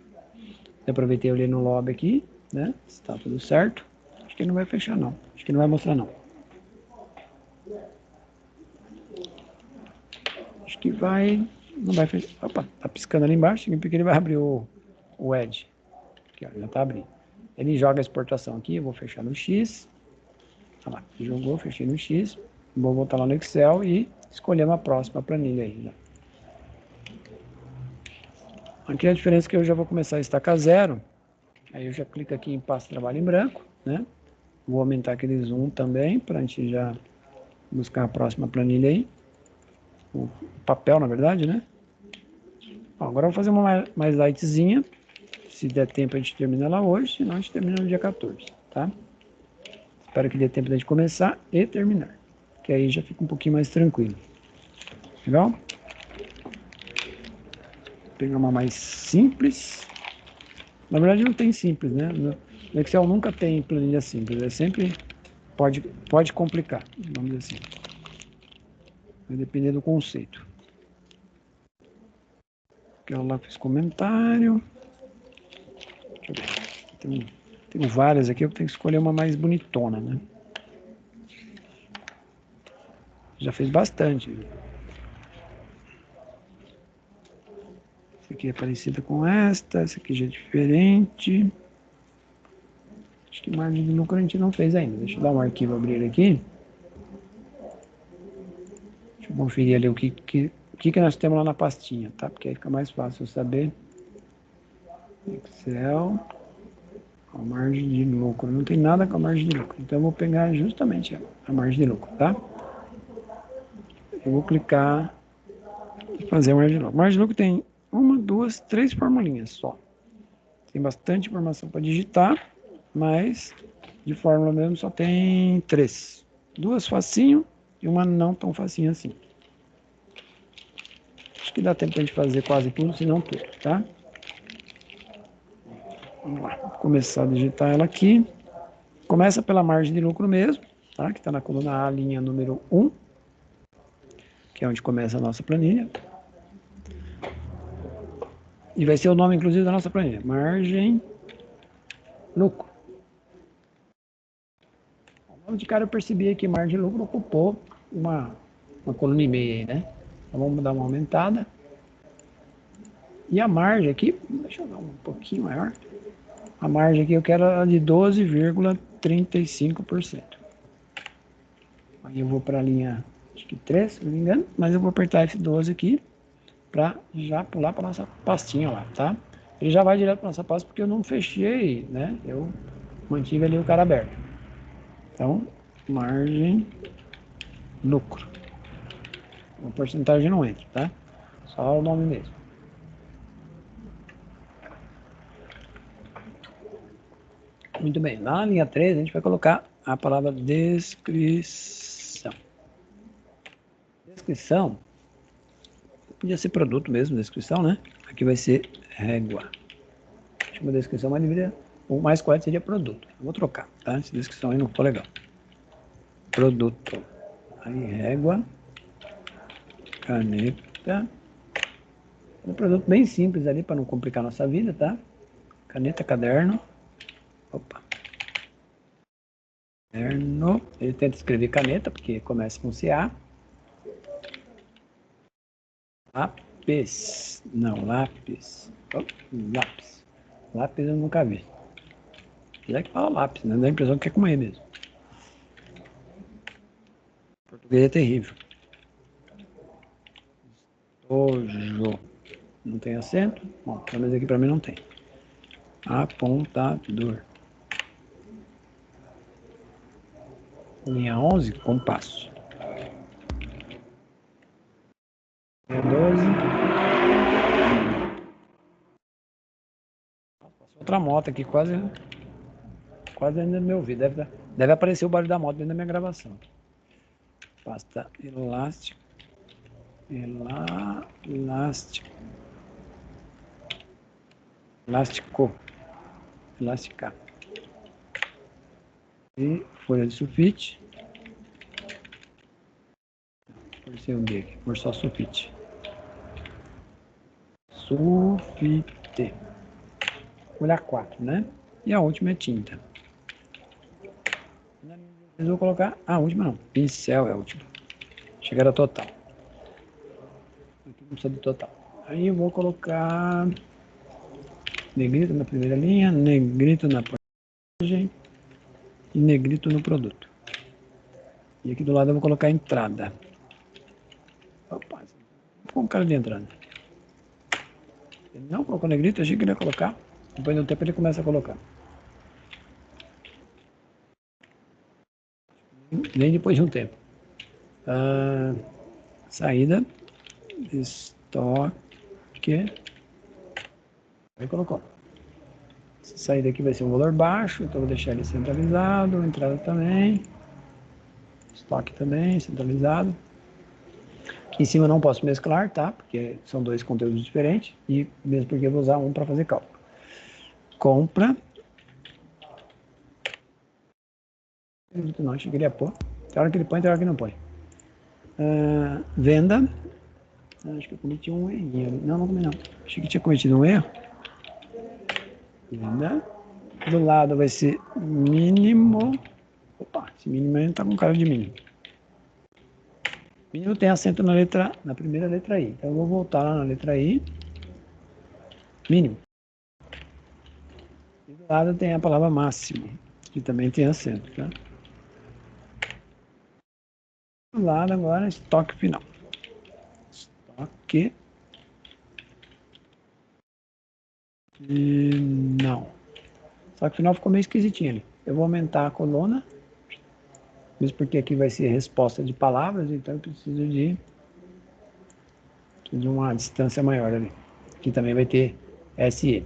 Speaker 1: Eu aproveitei eu li no lobby aqui, né? Está tudo certo. Acho que ele não vai fechar, não. Acho que não vai mostrar, não. Acho que vai... Não vai fechar. Opa, tá piscando ali embaixo. Significa que ele vai abrir o Edge. Aqui, ó, já tá abrindo. Ele joga a exportação aqui. Eu vou fechar no X. Olha lá, jogou, fechei no X. Vou voltar lá no Excel e escolher uma próxima planilha aí, né? Aqui a diferença é que eu já vou começar a estacar zero. Aí eu já clico aqui em pasta de trabalho em branco, né? Vou aumentar aquele zoom também, para a gente já buscar a próxima planilha aí. O papel, na verdade, né? Bom, agora eu vou fazer uma mais lightzinha. Se der tempo a gente termina lá hoje, senão a gente termina no dia 14, tá? Espero que dê tempo de a gente começar e terminar. Que aí já fica um pouquinho mais tranquilo. Legal? Vou pegar uma mais simples. Na verdade não tem simples, né? No Excel nunca tem planilha simples. É sempre pode complicar, vamos dizer assim. Vai depender do conceito. Aquela lá fez comentário. Deixa eu ver. Tenho várias aqui, eu tenho que escolher uma mais bonitona, né? Já fez bastante. Essa aqui é parecida com esta, essa aqui já é diferente. Acho que margem de lucro a gente não fez ainda. Deixa eu dar um arquivo abrir aqui. Deixa eu conferir ali o que nós temos lá na pastinha, tá? Porque aí fica mais fácil eu saber. Excel, a margem de lucro. Não tem nada com a margem de lucro. Então eu vou pegar justamente a margem de lucro, tá? Eu vou clicar e fazer a margem de lucro. A margem de lucro tem uma, duas, três formulinhas só. Tem bastante informação para digitar, mas de fórmula mesmo só tem três. Duas facinho e uma não tão facinho assim. Acho que dá tempo para a gente fazer quase tudo, se não tudo, tá? Vamos lá, vou começar a digitar ela aqui. Começa pela margem de lucro mesmo, tá? Que está na coluna A, linha número 1, que é onde começa a nossa planilha. E vai ser o nome, inclusive, da nossa planilha. Margem lucro. De cara eu percebi que margem de lucro ocupou uma coluna e meia aí, né? Então vamos dar uma aumentada. E a margem aqui, deixa eu dar um pouquinho maior. A margem aqui eu quero ela de 12,35%. Aí eu vou para a linha, acho que 3, se não me engano, mas eu vou apertar F12 aqui para já pular para nossa pastinha lá, tá? Ele já vai direto para nossa pasta porque eu não fechei, né? Eu mantive ali o cara aberto. Então, margem lucro. A porcentagem não entra, tá? Só o nome mesmo. Muito bem, lá na linha 3 a gente vai colocar a palavra descrição. Descrição, podia ser produto mesmo, descrição, né? Aqui vai ser régua. Chama descrição, mas deveria, o mais correto seria produto. Eu vou trocar, tá? Essa descrição aí não ficou legal. Produto. Aí régua, caneta. É um produto bem simples ali para não complicar nossa vida, tá? Caneta, caderno. Opa. Caderno. Ele tenta escrever caneta, porque começa com CA. Lápis. Não, lápis. Oh, lápis. Lápis eu nunca vi. Já que fala lápis, né? Dá a impressão que é com E mesmo. O português é terrível. Estojo. Não tem acento? Bom, pelo menos aqui pra mim não tem. Apontador. Linha 11, compasso. Linha 12. Passou outra moto aqui, quase ainda no meu ouvido. Deve aparecer o barulho da moto dentro da minha gravação. Pasta elástico. Elástico. Elasticar. E folha de sulfite. Apareceu um D aqui. Vou só sulfite. Sulfite. Folha 4, né? E a última é tinta. Eu vou colocar a última não. Pincel é a última. Chegar a total. Aqui não precisa de total. Aí eu vou colocar negrito na primeira linha, negrito na página e negrito no produto. E aqui do lado eu vou colocar entrada. Opa, ficou um cara de entrada. Ele não colocou negrito, achei que ele ia colocar. Depois do tempo ele começa a colocar. Nem depois de um tempo. Saída. Estoque. Aí colocou. Essa saída aqui vai ser um valor baixo, então vou deixar ele centralizado. Entrada também. Estoque também, centralizado. Aqui em cima eu não posso mesclar, tá? Porque são dois conteúdos diferentes. E mesmo porque eu vou usar um para fazer cálculo. Compra. Não, achei que ele ia pôr. Tem hora que ele põe, tem hora que não põe. Venda. Acho que eu cometi um errinho ali. Não, não comi não. Achei que tinha cometido um erro. Venda. Do lado vai ser mínimo. Opa, esse mínimo aí não tá com cara de mínimo. Mínimo tem acento na primeira letra I. Então eu vou voltar lá na letra I. Mínimo. E do lado tem a palavra máximo. que também tem acento, tá? Do lado agora, estoque final. Estoque final. Estoque final ficou meio esquisitinho ali. Eu vou aumentar a coluna, mesmo porque aqui vai ser resposta de palavras, então eu preciso de uma distância maior ali. Aqui também vai ter SE.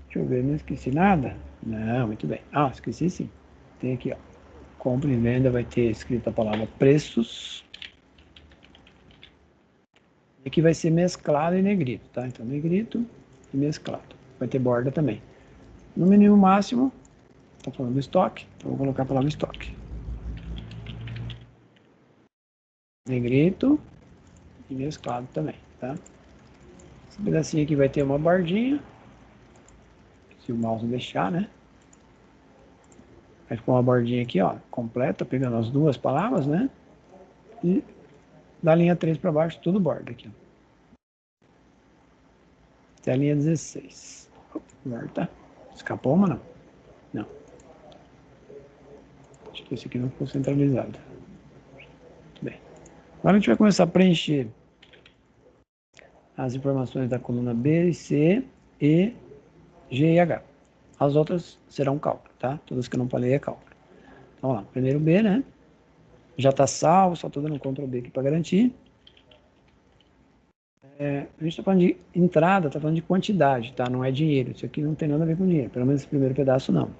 Speaker 1: Deixa eu ver, não esqueci nada? Não, muito bem. Ah, esqueci sim. Tem aqui, ó. Compra e venda, vai ter escrito a palavra preços. E aqui vai ser mesclado e negrito, tá? Então, negrito e mesclado. Vai ter borda também. No mínimo máximo, tá falando do estoque, então vou colocar a palavra estoque. Negrito e mesclado também, tá? Esse pedacinho aqui vai ter uma bordinha, se o mouse deixar, né? Vai ficar uma bordinha aqui, ó, completa, pegando as duas palavras, né? E da linha 3 para baixo, tudo borda aqui, ó. Até a linha 16. Volta. Escapou uma, não? Não. Acho que esse aqui não ficou centralizado. Muito bem. Agora a gente vai começar a preencher as informações da coluna B, C, E, G e H. As outras serão cálculo, tá? Todas que eu não falei é cálculo. Então, vamos lá. Primeiro B, né? Já está salvo, só estou dando um Ctrl B aqui para garantir. A gente está falando de entrada, está falando de quantidade, tá? Não é dinheiro. Isso aqui não tem nada a ver com dinheiro. Pelo menos esse primeiro pedaço, não.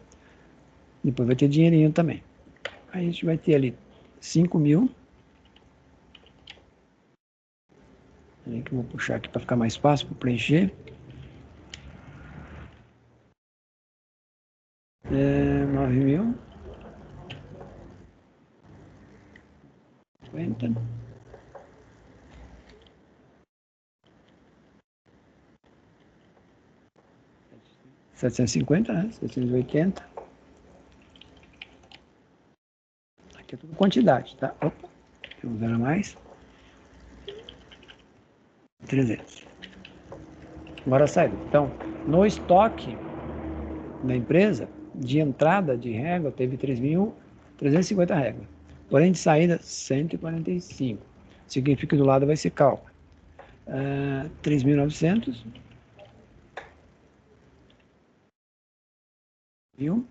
Speaker 1: Depois vai ter dinheirinho também. Aí a gente vai ter ali 5.000. Aí que eu vou puxar aqui para ficar mais fácil para preencher. 9.000. 50. 750, né? 780. Aqui é tudo quantidade, tá? Opa, tem um zero a mais. 300. Agora saiu. Então, no estoque da empresa, de entrada de régua, teve 3.350 réguas. Porém, de saída, 145. Significa que do lado vai ser cálculo. 3.900. Viu?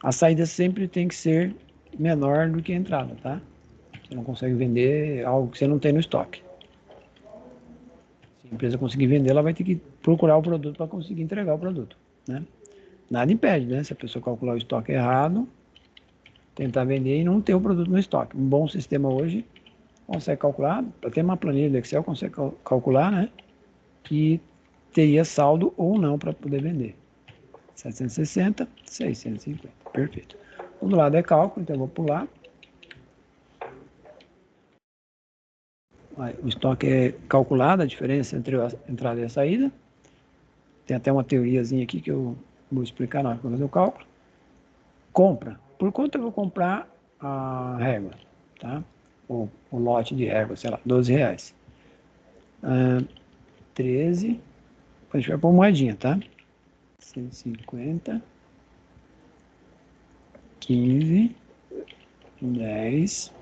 Speaker 1: A saída sempre tem que ser menor do que a entrada, tá? Você não consegue vender algo que você não tem no estoque. Se a empresa conseguir vender, ela vai ter que procurar o produto para conseguir entregar o produto, né? Nada impede, né? Se a pessoa calcular o estoque errado, tentar vender e não ter o produto no estoque. Um bom sistema hoje consegue calcular, para ter uma planilha do Excel, consegue calcular, né? Que teria saldo ou não para poder vender. 760, 650. Perfeito. Do lado é cálculo, então eu vou pular. O estoque é calculado, a diferença entre a entrada e a saída. Tem até uma teoriazinha aqui que eu vou explicar na hora que eu fazer o cálculo. Compra. Por quanto eu vou comprar a régua? Tá? O lote de régua, sei lá, 12 reais. 13. A gente vai pôr moedinha, tá? 150. 15. 10.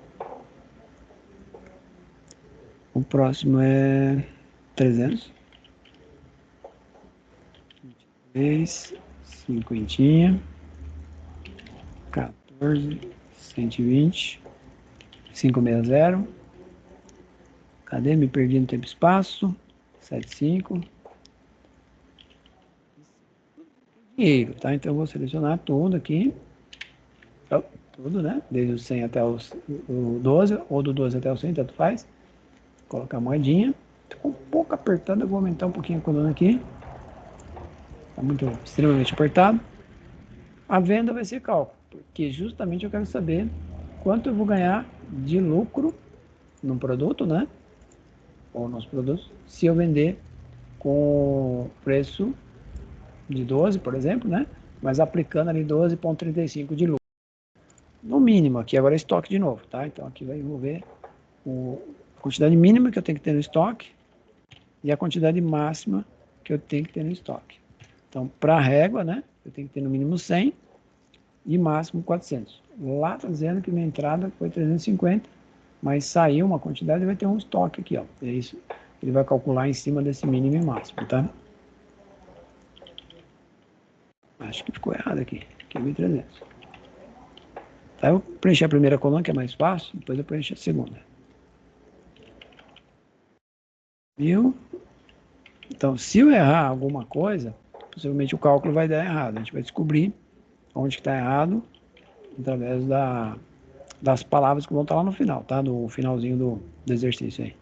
Speaker 1: O próximo é 300. 3. 50. 14. 120. 560. Cadê? Me perdi no tempo e espaço. 75. Dinheiro, tá? Então eu vou selecionar tudo aqui. Tudo, né? Desde o 100 até o 12, ou do 12 até o 100, tanto faz. Colocar a moedinha. Ficou um pouco apertado, eu vou aumentar um pouquinho a coluna aqui. Está muito extremamente apertado. A venda vai ser cálculo, porque justamente eu quero saber quanto eu vou ganhar de lucro no produto, né? Ou nos produtos, se eu vender com preço de 12, por exemplo, né? Mas aplicando ali 12,35 de lucro. No mínimo, aqui agora é estoque de novo, tá? Então aqui vai envolver a quantidade mínima que eu tenho que ter no estoque e a quantidade máxima que eu tenho que ter no estoque. Então, para a régua, né? Eu tenho que ter no mínimo 100 e máximo 400. Lá está dizendo que minha entrada foi 350, mas saiu uma quantidade e vai ter um estoque aqui, ó. É isso. Ele vai calcular em cima desse mínimo e máximo, tá? Acho que ficou errado aqui. Aqui é 1.300. Tá, eu preencher a primeira coluna, que é mais fácil, depois eu preencho a segunda. 1.000. Então, se eu errar alguma coisa, possivelmente o cálculo vai dar errado. A gente vai descobrir onde está errado através das palavras que vão estar lá no final, tá? No finalzinho do exercício aí.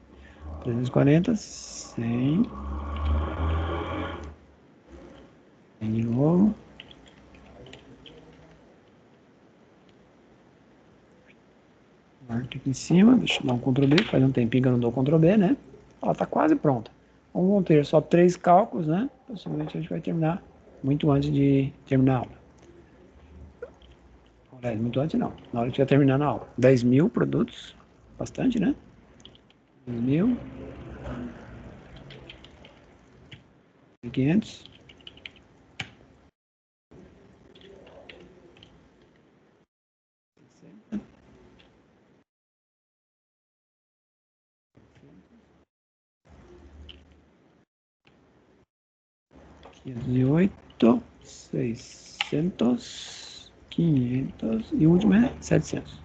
Speaker 1: 340, 100. 100 de novo. Marca aqui em cima, deixa eu dar um Ctrl B, faz um tempinho que eu não dou Ctrl B, né? Ela está quase pronta. Então, vão ter só 3 cálculos, né? Possivelmente a gente vai terminar muito antes de terminar a aula. Aliás, muito antes não, na hora que já terminar a aula. 10.000 produtos, bastante, né? 10.000. 500. 508, 600, 500 e o último é 700.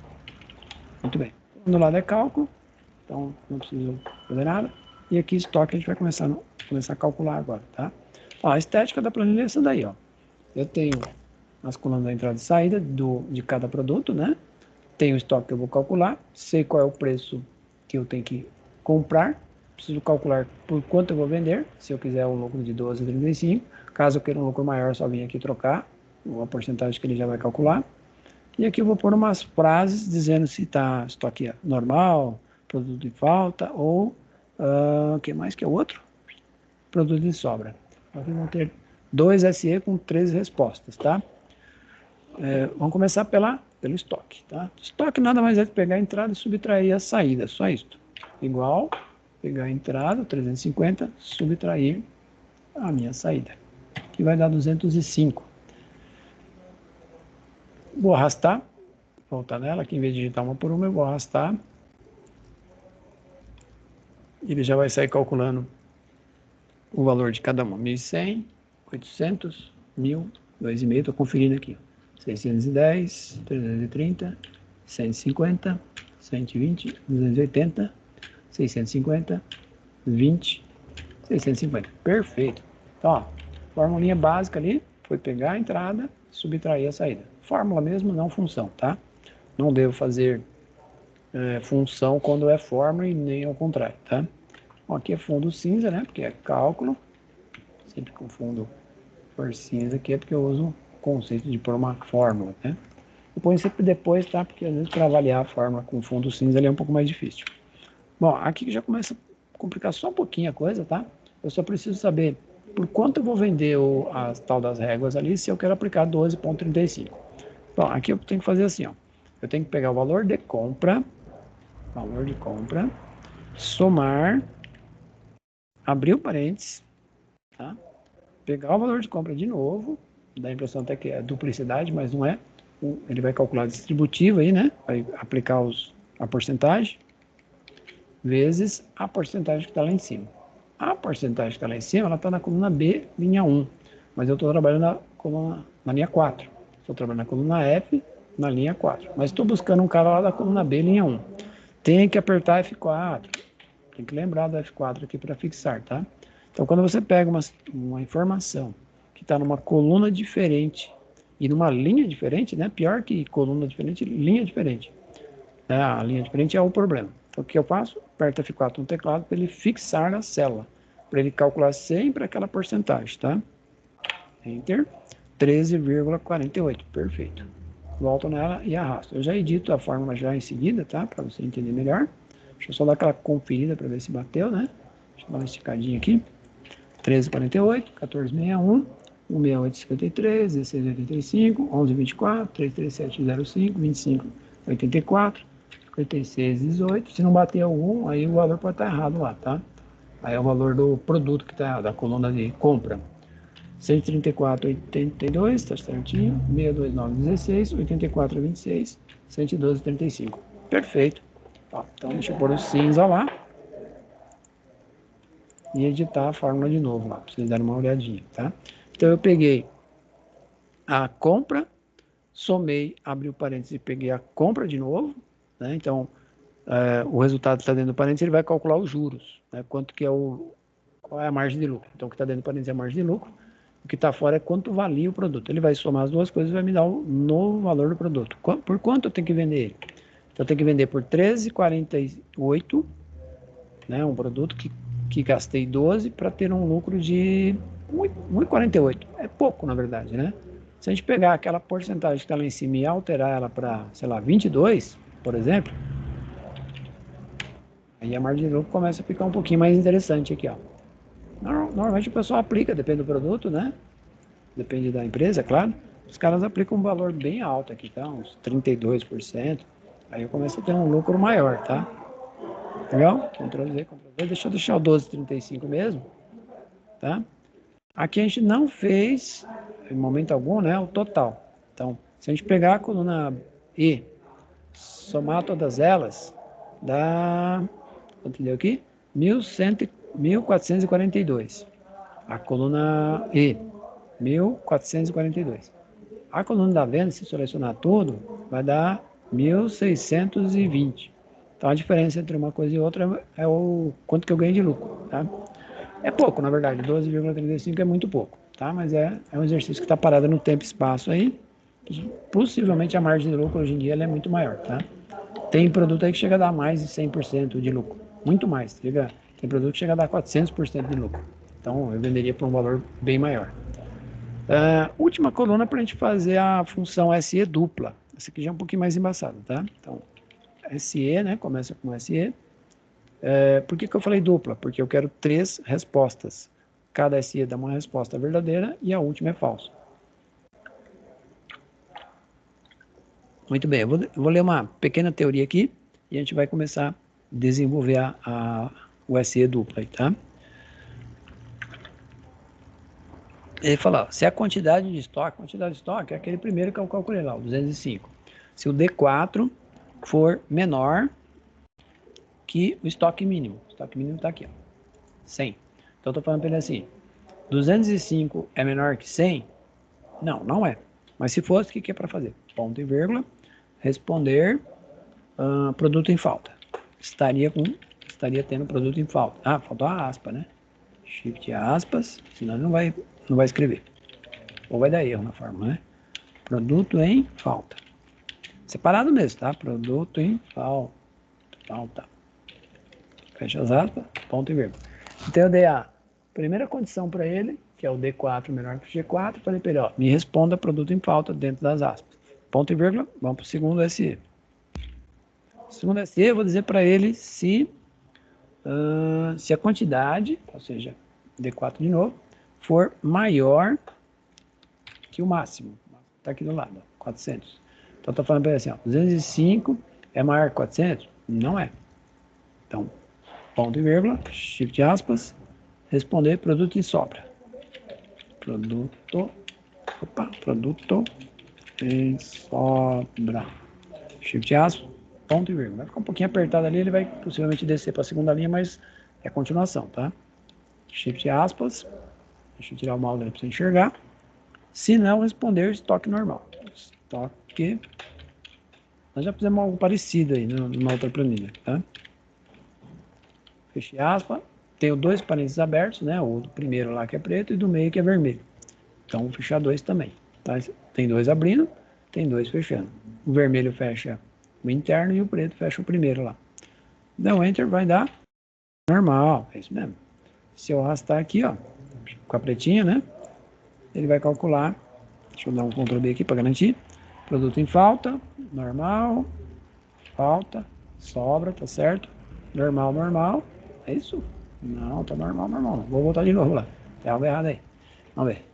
Speaker 1: Muito bem. Do lado é cálculo, então não preciso fazer nada. E aqui estoque a gente vai começar a calcular agora, tá? Ó, a estética da planilha é essa daí, ó. Eu tenho as colunas da entrada e saída de cada produto, né? Tenho o estoque que eu vou calcular, sei qual é o preço que eu tenho que comprar, preciso calcular por quanto eu vou vender, se eu quiser um lucro de 12,35, caso eu queira um lucro maior, só vim aqui trocar a porcentagem que ele já vai calcular. E aqui eu vou pôr umas frases dizendo se está estoque normal, produto em falta ou o que mais que é o outro? Produto em sobra. Aqui vão ter 2 SE com 13 respostas, tá? Vamos começar pelo estoque, tá? Estoque nada mais é que pegar a entrada e subtrair a saída, só isso. Igual, pegar a entrada, 350, subtrair a minha saída, que vai dar 205. Vou arrastar, voltar nela, aqui em vez de digitar uma por uma, eu vou arrastar. Ele já vai sair calculando o valor de cada uma, 1.100, 800, 1.000, 2,5, estou conferindo aqui, 610, 330, 150, 120, 280, 650, 20, 650. Perfeito. Então, ó, formulinha básica ali foi pegar a entrada, subtrair a saída. Fórmula mesmo, não função, tá? Não devo fazer função quando é fórmula e nem ao contrário, tá? Bom, aqui é fundo cinza, né? Porque é cálculo. Sempre confundo por cinza aqui, é porque eu uso o conceito de pôr uma fórmula, né? Eu ponho sempre depois, tá? Porque às vezes para avaliar a fórmula com fundo cinza ali é um pouco mais difícil. Bom, aqui já começa a complicar só um pouquinho a coisa, tá? Eu só preciso saber por quanto eu vou vender a tal das réguas ali se eu quero aplicar 12,35. Bom, aqui eu tenho que fazer assim, ó. Eu tenho que pegar o valor de compra, somar, abrir o parênteses, tá? Pegar o valor de compra de novo, dá a impressão até que é duplicidade, mas não é. Ele vai calcular distributivo aí, né? Vai aplicar a porcentagem, vezes a porcentagem que está lá em cima. A porcentagem que está lá em cima, ela está na coluna B, linha 1, mas eu estou trabalhando na linha 4. Estou trabalhando na coluna F, na linha 4. Mas estou buscando um cara lá da coluna B, linha 1. Tem que apertar F4. Tem que lembrar do F4 aqui para fixar, tá? Então, quando você pega uma informação que está numa coluna diferente e numa linha diferente, né? Pior que coluna diferente, linha diferente. A linha diferente é o problema. Então, o que eu faço? Aperto F4 no teclado para ele fixar na célula, para ele calcular sempre aquela porcentagem, tá? Enter, 13,48, perfeito. Volto nela e arrasto. Eu já edito a fórmula já em seguida, tá? Para você entender melhor. Deixa eu só dar aquela conferida para ver se bateu, né? Deixa eu dar uma esticadinha aqui. 13,48, 14,61, 168,53, 16,85, 11,24, 337,05, 25,84, 56,18. Se não bater algum, aí o valor pode estar errado lá, tá? Aí é o valor do produto que está errado, a coluna de compra. 134,82, está certinho. 629,16, 84,26, 112,35. Perfeito. Ó, então, deixa eu pôr o cinza lá. E editar a fórmula de novo lá, para vocês darem uma olhadinha, tá? Então, eu peguei a compra, somei, abri o parênteses e peguei a compra de novo, né? Então, o resultado que está dentro do parênteses, ele vai calcular os juros, né? Quanto que é qual é a margem de lucro. Então, o que está dentro do parênteses é a margem de lucro, o que está fora é quanto valia o produto. Ele vai somar as duas coisas e vai me dar o novo valor do produto. Por quanto eu tenho que vender ele? Então, eu tenho que vender por 13,48, né? Um produto que gastei 12 para ter um lucro de 1,48. É pouco, na verdade, né? Se a gente pegar aquela porcentagem que está lá em cima e alterar ela para, sei lá, 22, por exemplo, aí a margem de lucro começa a ficar um pouquinho mais interessante aqui, ó. Normalmente o pessoal aplica, depende do produto, né? Depende da empresa, é claro. Os caras aplicam um valor bem alto aqui, tá? Uns 32%. Aí eu começo a ter um lucro maior, tá? Legal? Ctrl Z, Ctrl V. Deixa eu deixar o 12,35 mesmo, tá? Aqui a gente não fez, em momento algum, né, o total. Então, se a gente pegar a coluna E, somar todas elas, dá, quanto deu aqui? 1.442. A coluna E, 1.442. A coluna da venda, se selecionar tudo, vai dar 1.620. Então, a diferença entre uma coisa e outra é o quanto que eu ganho de lucro, tá? É pouco, na verdade, 12,35 é muito pouco, tá? Mas é um exercício que está parado no tempo e espaço aí. Possivelmente a margem de lucro hoje em dia ela é muito maior, tá? Tem produto aí que chega a dar mais de 100% de lucro, muito mais. Tem produto que chega a dar 400% de lucro. Então eu venderia por um valor bem maior. Última coluna para a gente fazer a função SE dupla. Essa aqui já é um pouquinho mais embaçada, tá? Então, SE, né? Começa com SE. Por que eu falei dupla? Porque eu quero 3 respostas. Cada SE dá uma resposta verdadeira e a última é falsa. Muito bem, eu vou ler uma pequena teoria aqui e a gente vai começar a desenvolver o SE dupla aí, tá? Ele fala, ó, se a quantidade de estoque é aquele primeiro que eu calculei lá, o 205. Se o D4 for menor que o estoque mínimo está aqui, ó, 100. Então eu estou falando para ele assim, 205 é menor que 100? Não, não é. Mas se fosse, o que é para fazer? Ponto e vírgula, responder produto em falta. Estaria tendo produto em falta. Ah, faltou a aspa, né? Shift aspas, senão não vai escrever. Ou vai dar erro na forma, né? Produto em falta. Separado mesmo, tá? Produto em falta. Fecha as aspas, ponto e vírgula. Então eu dei a primeira condição para ele, que é o D4 menor que o G4, falei para ele, ó, me responda produto em falta dentro das aspas. Ponto e vírgula, vamos para o segundo SE. Segundo SE, eu vou dizer para ele se a quantidade, ou seja, D4 de novo, for maior que o máximo. Está aqui do lado, ó, 400. Então, estou falando para ele assim, ó, 205 é maior que 400? Não é. Então, ponto e vírgula, shift aspas, responder produto em sobra. Produto em sobra. Shift aspas, ponto e vírgula. Vai ficar um pouquinho apertado ali, ele vai possivelmente descer para a segunda linha, mas é continuação, tá? Shift aspas, deixa eu tirar o mouse ali para você enxergar. Se não responder, estoque normal. Estoque. Nós já fizemos algo parecido aí numa outra planilha, tá? Fechei aspas. Tenho 2 parênteses abertos, né? O do primeiro lá que é preto e do meio que é vermelho. Então, vou fechar 2 também. Tá? Tem 2 abrindo, tem 2 fechando. O vermelho fecha o interno e o preto fecha o primeiro lá. Dá um Enter, vai dar normal. É isso mesmo. Se eu arrastar aqui, ó, com a pretinha, né? Ele vai calcular. Deixa eu dar um Ctrl B aqui para garantir. Produto em falta, normal, falta, sobra, tá certo? Normal, normal. É isso? Não, tá normal, normal. Vou voltar de novo lá. Tem algo errado aí. Vamos ver.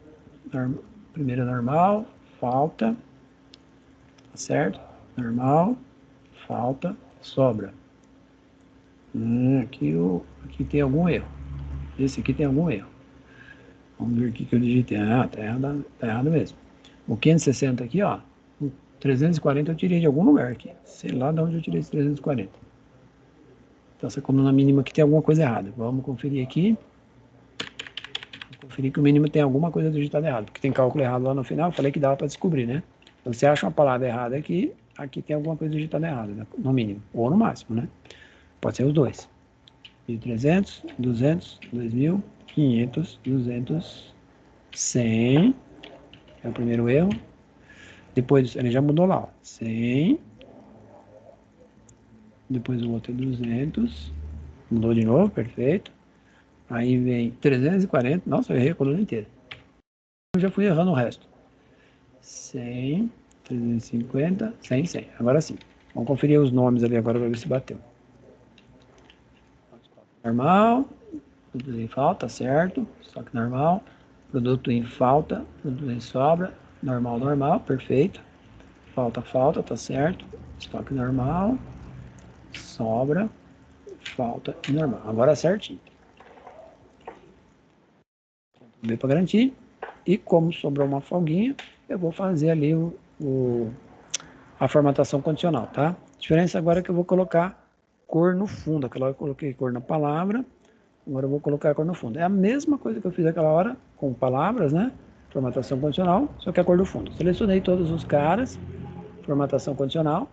Speaker 1: Primeiro normal, falta, tá certo? Normal, falta, sobra. Aqui tem algum erro. Esse aqui tem algum erro. Vamos ver o que eu digitei. Ah, tá errado mesmo. O 560 aqui, ó. O 340 eu tirei de algum lugar aqui. Sei lá de onde eu tirei esse 340. Então, essa coluna mínima aqui tem alguma coisa errada. Vamos conferir aqui. Conferir que o mínimo tem alguma coisa digitada errada. Porque tem cálculo errado lá no final. Eu falei que dava para descobrir, né? Então, você acha uma palavra errada aqui. Aqui tem alguma coisa digitada errada, né? No mínimo. Ou no máximo, né? Pode ser os dois. 1.300, 200, 2.000, 500, 200, 100. É o primeiro erro. Depois, ele já mudou lá, ó. 100. Depois o outro é 200. Mudou de novo, perfeito. Aí vem 340. Nossa, eu errei a coluna inteira. Eu já fui errando o resto. 100, 350, 100, 100. Agora sim. Vamos conferir os nomes ali agora para ver se bateu. Normal. Produto em falta, certo. Estoque normal. Produto em falta. Produto em sobra. Normal, normal, perfeito. Falta, falta, tá certo. Estoque normal. Sobra. Falta e normal. Agora certinho. Vou para garantir. E como sobrou uma folguinha, eu vou fazer ali a formatação condicional, tá? A diferença agora é que eu vou colocar cor no fundo. Aquela hora eu coloquei cor na palavra, agora eu vou colocar a cor no fundo. É a mesma coisa que eu fiz aquela hora com palavras, né? Formatação condicional, só que a cor do fundo. Selecionei todos os caras, formatação condicional.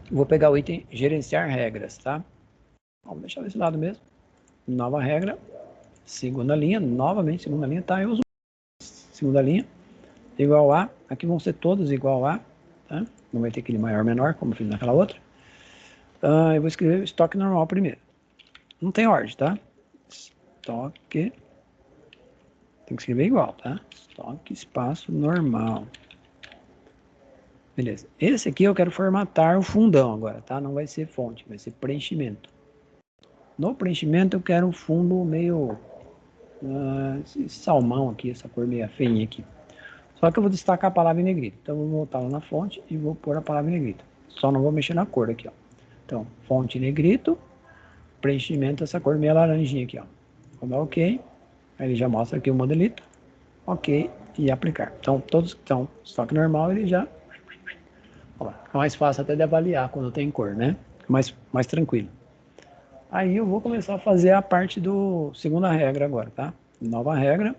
Speaker 1: Vou pegar o item gerenciar regras, tá? Vamos deixar desse lado mesmo. Nova regra, segunda linha, novamente segunda linha, tá? Eu uso segunda linha, igual a, aqui vão ser todos igual a, tá? Não vai ter aquele maior menor, como eu fiz naquela outra. Eu vou escrever estoque normal primeiro. Não tem ordem, tá? Estoque, tem que escrever igual, tá? Estoque, espaço, normal. Beleza. Esse aqui eu quero formatar o fundão agora, tá? Não vai ser fonte, vai ser preenchimento. No preenchimento eu quero um fundo meio esse salmão aqui, essa cor meio feinha aqui. Só que eu vou destacar a palavra em negrito. Então eu vou voltar lá na fonte e vou pôr a palavra em negrito. Só não vou mexer na cor aqui, ó. Então, fonte negrito, preenchimento, essa cor meio laranjinha aqui, ó. Vou dar OK. Aí ele já mostra aqui o modelito. OK e aplicar. Então, todos que estão estoque normal, ele já... Ó, é mais fácil até de avaliar quando tem cor, né? Mais tranquilo. Aí eu vou começar a fazer a parte do segunda regra agora, tá? Nova regra,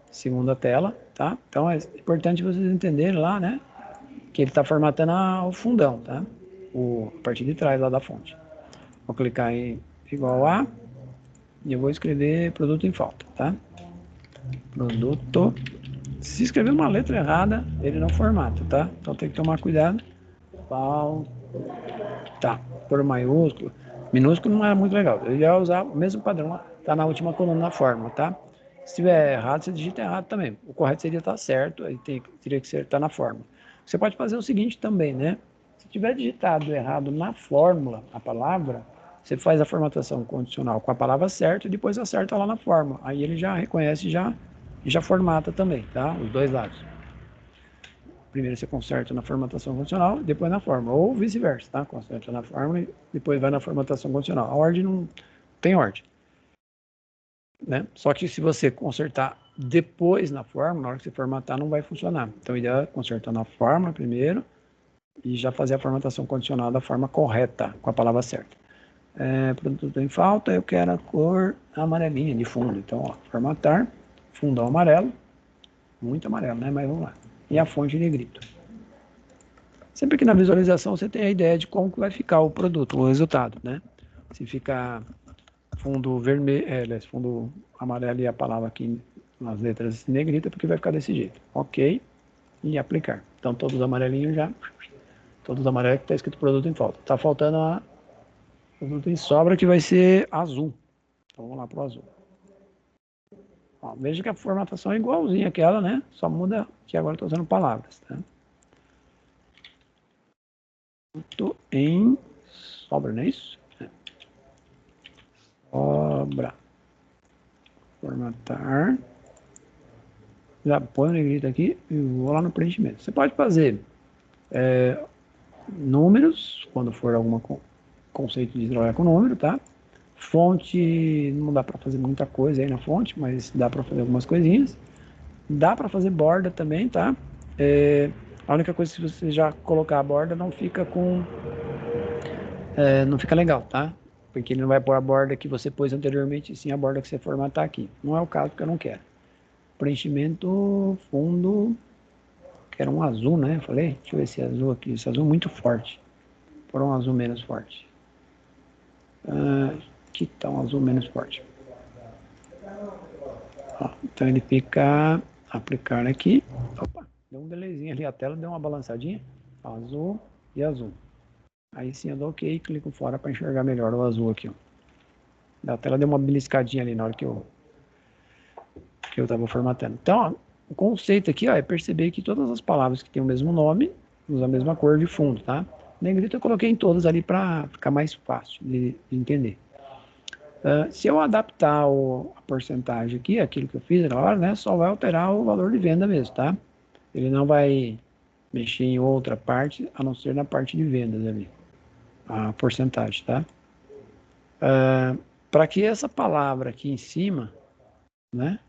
Speaker 1: segunda tela, tá? Então é importante vocês entenderem lá, né? Que ele está formatando o fundão, tá? A parte de trás lá da fonte. Vou clicar em igual a e eu vou escrever produto em falta, tá? Produto. Se escrever uma letra errada, ele não formata, tá? Então tem que tomar cuidado. Falta. Por maiúsculo. Minúsculo não é muito legal. Eu ia usar o mesmo padrão, tá na última coluna na forma, tá? Se tiver errado, você digita errado também. O correto seria estar certo, aí teria que ser tá na fórmula. Você pode fazer o seguinte também, né? Se tiver digitado errado na fórmula a palavra, você faz a formatação condicional com a palavra certa e depois acerta lá na fórmula. Aí ele já reconhece e já formata também, tá? Os dois lados. Primeiro você conserta na formatação condicional, depois na fórmula, ou vice-versa, tá? Conserta na fórmula e depois vai na formatação condicional. A ordem não tem ordem, né? Só que se você consertar depois na fórmula, na hora que você formatar, não vai funcionar. Então, o ideal é consertar na fórmula primeiro e já fazer a formatação condicional da forma correta, com a palavra certa. Produto em falta, eu quero a cor amarelinha de fundo. Então, ó, formatar, fundão amarelo, muito amarelo, né? Mas vamos lá. E a fonte de negrito. Sempre que na visualização você tem a ideia de como que vai ficar o produto, o resultado, né? Se ficar fundo vermelho, fundo amarelo e a palavra aqui nas letras negrita, porque vai ficar desse jeito. OK e aplicar. Então todos amarelinhos já, todos amarelos que está escrito produto em falta. Está faltando a produto em sobra que vai ser azul. Então vamos lá para o azul. Ó, veja que a formatação é igualzinha àquela, né? Só muda que agora estou usando palavras, tá? Produto em sobra, não é isso? Sobra. Formatar. Já põe o negrito aqui e vou lá no preenchimento. Você pode fazer números, quando for algum conceito de trabalhar com número, tá? Fonte, não dá para fazer muita coisa aí na fonte, mas dá para fazer algumas coisinhas. Dá para fazer borda também, tá? A única coisa, se você já colocar a borda, não fica legal, tá? Porque ele não vai pôr a borda que você pôs anteriormente, sim a borda que você formatar aqui. Não é o caso, porque eu não quero. Preenchimento, fundo, quero um azul, né? Eu falei, deixa eu ver esse azul aqui. Esse azul é muito forte. Por um azul menos forte. Aqui tá um azul menos forte. Ó, então ele fica aplicar aqui. Opa, deu um delayzinho ali, a tela deu uma balançadinha. Azul e azul. Aí sim eu dou OK e clico fora para enxergar melhor o azul aqui. Ó. A tela deu uma beliscadinha ali na hora que eu estava formatando. Então, ó, o conceito aqui ó, é perceber que todas as palavras que têm o mesmo nome usam a mesma cor de fundo, tá? Negrito eu coloquei em todas ali para ficar mais fácil de entender. Se eu adaptar a porcentagem aqui, aquilo que eu fiz agora, né, só vai alterar o valor de venda mesmo, tá? Ele não vai mexer em outra parte, a não ser na parte de vendas ali, a porcentagem, tá? Para que essa palavra aqui em cima, né,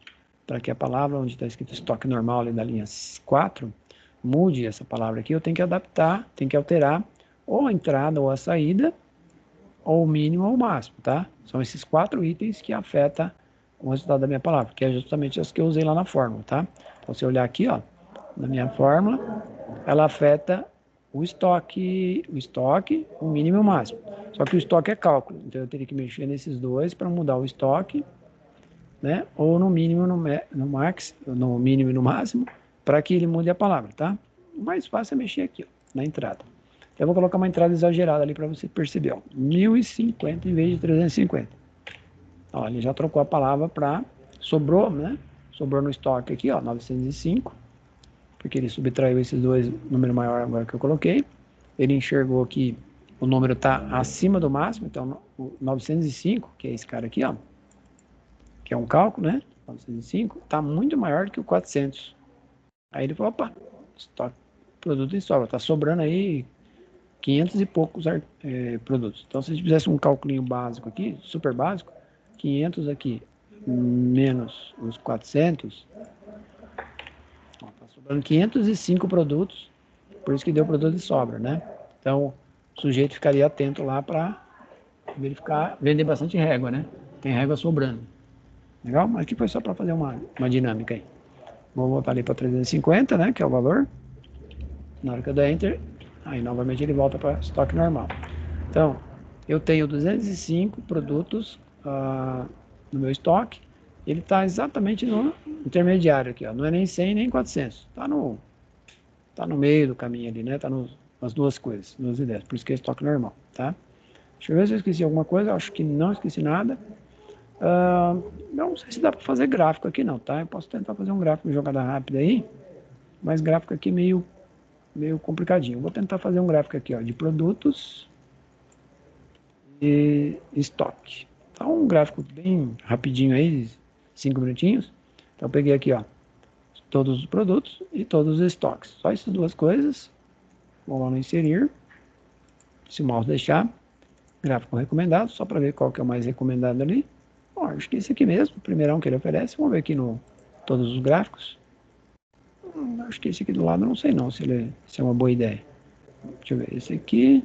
Speaker 1: para que a palavra onde está escrito estoque normal ali da linha 4, mude essa palavra aqui, eu tenho que adaptar, tenho que alterar ou a entrada ou a saída, ou o mínimo ou o máximo, tá? São esses 4 itens que afetam o resultado da minha palavra, que é justamente as que eu usei lá na fórmula, tá? Então, se eu olhar aqui, ó, na minha fórmula, ela afeta o estoque, o mínimo e o máximo. Só que o estoque é cálculo, então eu teria que mexer nesses dois para mudar o estoque, né? Ou no mínimo, no mínimo e no máximo, para que ele mude a palavra, tá? O mais fácil é mexer aqui, ó, na entrada. Eu vou colocar uma entrada exagerada ali para você perceber, ó, 1050 em vez de 350. Ó, ele já trocou a palavra para sobrou, né? Sobrou no estoque aqui, ó, 905, porque ele subtraiu esses dois números maiores agora que eu coloquei. Ele enxergou que o número está acima do máximo, então o 905, que é esse cara aqui, ó, que é um cálculo, né? 905, está muito maior do que o 400. Aí ele falou, opa, estoque, produto em sobra, está sobrando aí 500 e poucos produtos. Então, se a gente fizesse um cálculo básico aqui, super básico, 500 aqui menos os 400, está sobrando 505 produtos, por isso que deu produto de sobra, né? Então, o sujeito ficaria atento lá para verificar, vender bastante régua, né? Tem régua sobrando. Legal? Mas aqui foi só para fazer uma dinâmica aí. Vou voltar ali para 350, né? Que é o valor. Na hora que eu der Enter, aí novamente ele volta para estoque normal. Então, eu tenho 205 produtos no meu estoque. Ele está exatamente no intermediário aqui, ó. Não é nem 100 nem 400. Tá no meio do caminho ali, né? Tá nas duas coisas, duas ideias. Por isso que é estoque normal, tá? Deixa eu ver se eu esqueci alguma coisa. Acho que não esqueci nada. Não sei se dá para fazer gráfico aqui não, tá? Eu posso tentar fazer um gráfico de jogada rápida aí, mas gráfico aqui meio complicadinho. Vou tentar fazer um gráfico aqui, ó, de produtos e estoque. Tá um gráfico bem rapidinho aí, 5 minutinhos. Então eu peguei aqui, ó, todos os produtos e todos os estoques. Só essas duas coisas. Vou lá no inserir. Se o mouse deixar, gráfico recomendado, só para ver qual que é o mais recomendado ali. Bom, acho que esse aqui mesmo, o primeirão que ele oferece. Vamos ver aqui no todos os gráficos. Acho que esse aqui do lado, não sei não se é uma boa ideia. Deixa eu ver, esse aqui.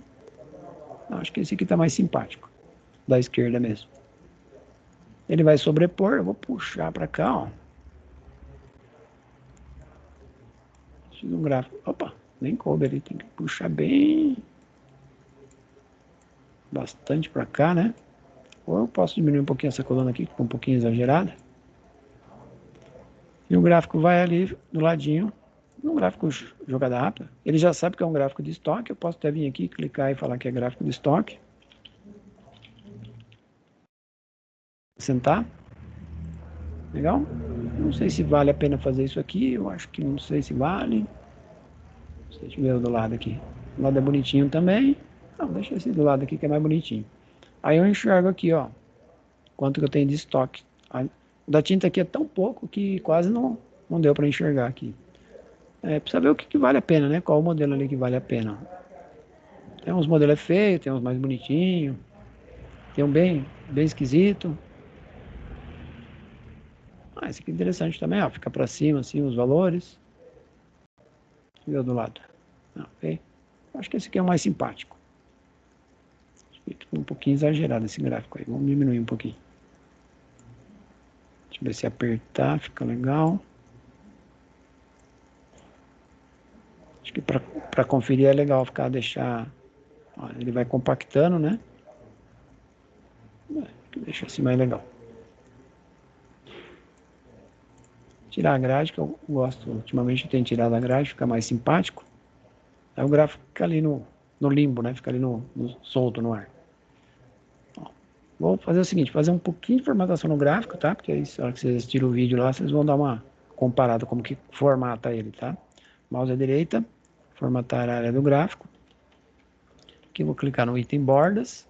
Speaker 1: Acho que esse aqui está mais simpático. Da esquerda mesmo. Ele vai sobrepor, eu vou puxar para cá, ó. Fiz um gráfico. Opa, nem coube ali, tem que puxar bem. Bastante para cá, né? Ou eu posso diminuir um pouquinho essa coluna aqui, que ficou um pouquinho exagerada. E o gráfico vai ali do ladinho, no gráfico jogada rápida. Ele já sabe que é um gráfico de estoque, eu posso até vir aqui, clicar e falar que é gráfico de estoque. Sentar. Legal? Não sei se vale a pena fazer isso aqui, eu acho que não sei se vale. Deixa eu ver o do lado aqui. O lado é bonitinho também. Não, deixa esse do lado aqui que é mais bonitinho. Aí eu enxergo aqui, ó, quanto que eu tenho de estoque. O da tinta aqui é tão pouco que quase não deu para enxergar aqui. Precisa ver o que vale a pena, né? Qual o modelo ali que vale a pena. Tem uns modelos feios, tem uns mais bonitinhos. Tem um bem esquisito. Esse aqui é interessante também, ó. Fica para cima, assim, os valores. E o do lado. Ok? Acho que esse aqui é o mais simpático. Fica um pouquinho exagerado esse gráfico aí. Vamos diminuir um pouquinho. Deixa eu ver se apertar, fica legal. Acho que para conferir é legal deixar. Ó, ele vai compactando, né? Deixa assim mais legal. Tirar a grade, que eu gosto. Ultimamente eu tenho tirado a grade, fica mais simpático. Aí o gráfico fica ali no limbo, né? Fica ali solto no ar. Ó, vou fazer o seguinte, fazer um pouquinho de formatação no gráfico, tá? Porque aí, na hora que vocês assistirem o vídeo lá, vocês vão dar uma comparada como que formata ele, tá? Mouse à direita, formatar a área do gráfico. Aqui eu vou clicar no item bordas.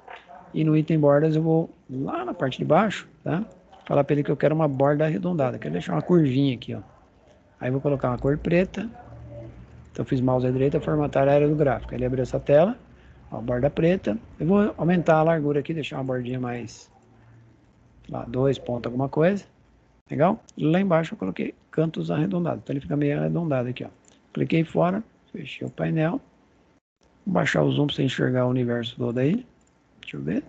Speaker 1: E no item bordas eu vou lá na parte de baixo, tá? Falar para ele que eu quero uma borda arredondada. Quero deixar uma curvinha aqui, ó. Aí eu vou colocar uma cor preta. Então eu fiz mouse à direita, formatar a área do gráfico. Ele abriu essa tela, ó, borda preta. Eu vou aumentar a largura aqui, deixar uma bordinha mais, lá, 2 pontos alguma coisa. Legal? E lá embaixo eu coloquei cantos arredondados. Então ele fica meio arredondado aqui, ó. Cliquei fora, fechei o painel. Vou baixar o zoom para você enxergar o universo todo aí. Deixa eu ver.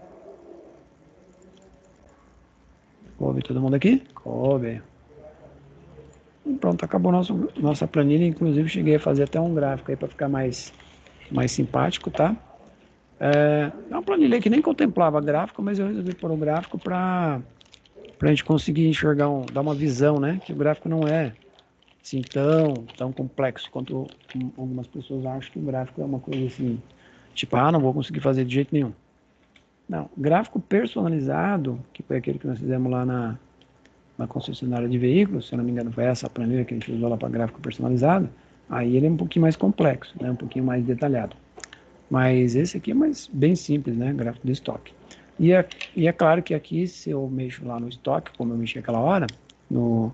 Speaker 1: Coube todo mundo aqui? Coube. E pronto, acabou nossa planilha. Inclusive cheguei a fazer até um gráfico aí para ficar mais simpático, tá? É uma planilha que nem contemplava gráfico, mas eu resolvi pôr um gráfico para a gente conseguir enxergar, dar uma visão, né? Que o gráfico não é assim tão complexo quanto algumas pessoas acham que o gráfico é uma coisa assim, tipo, não vou conseguir fazer de jeito nenhum. Não, gráfico personalizado, que foi aquele que nós fizemos lá na concessionária de veículos, se eu não me engano foi essa a planilha que a gente usou lá para gráfico personalizado, aí ele é um pouquinho mais complexo, né? Um pouquinho mais detalhado. Mas esse aqui é bem simples, né? Gráfico de estoque. E é claro que aqui, se eu mexo lá no estoque, como eu mexi aquela hora, no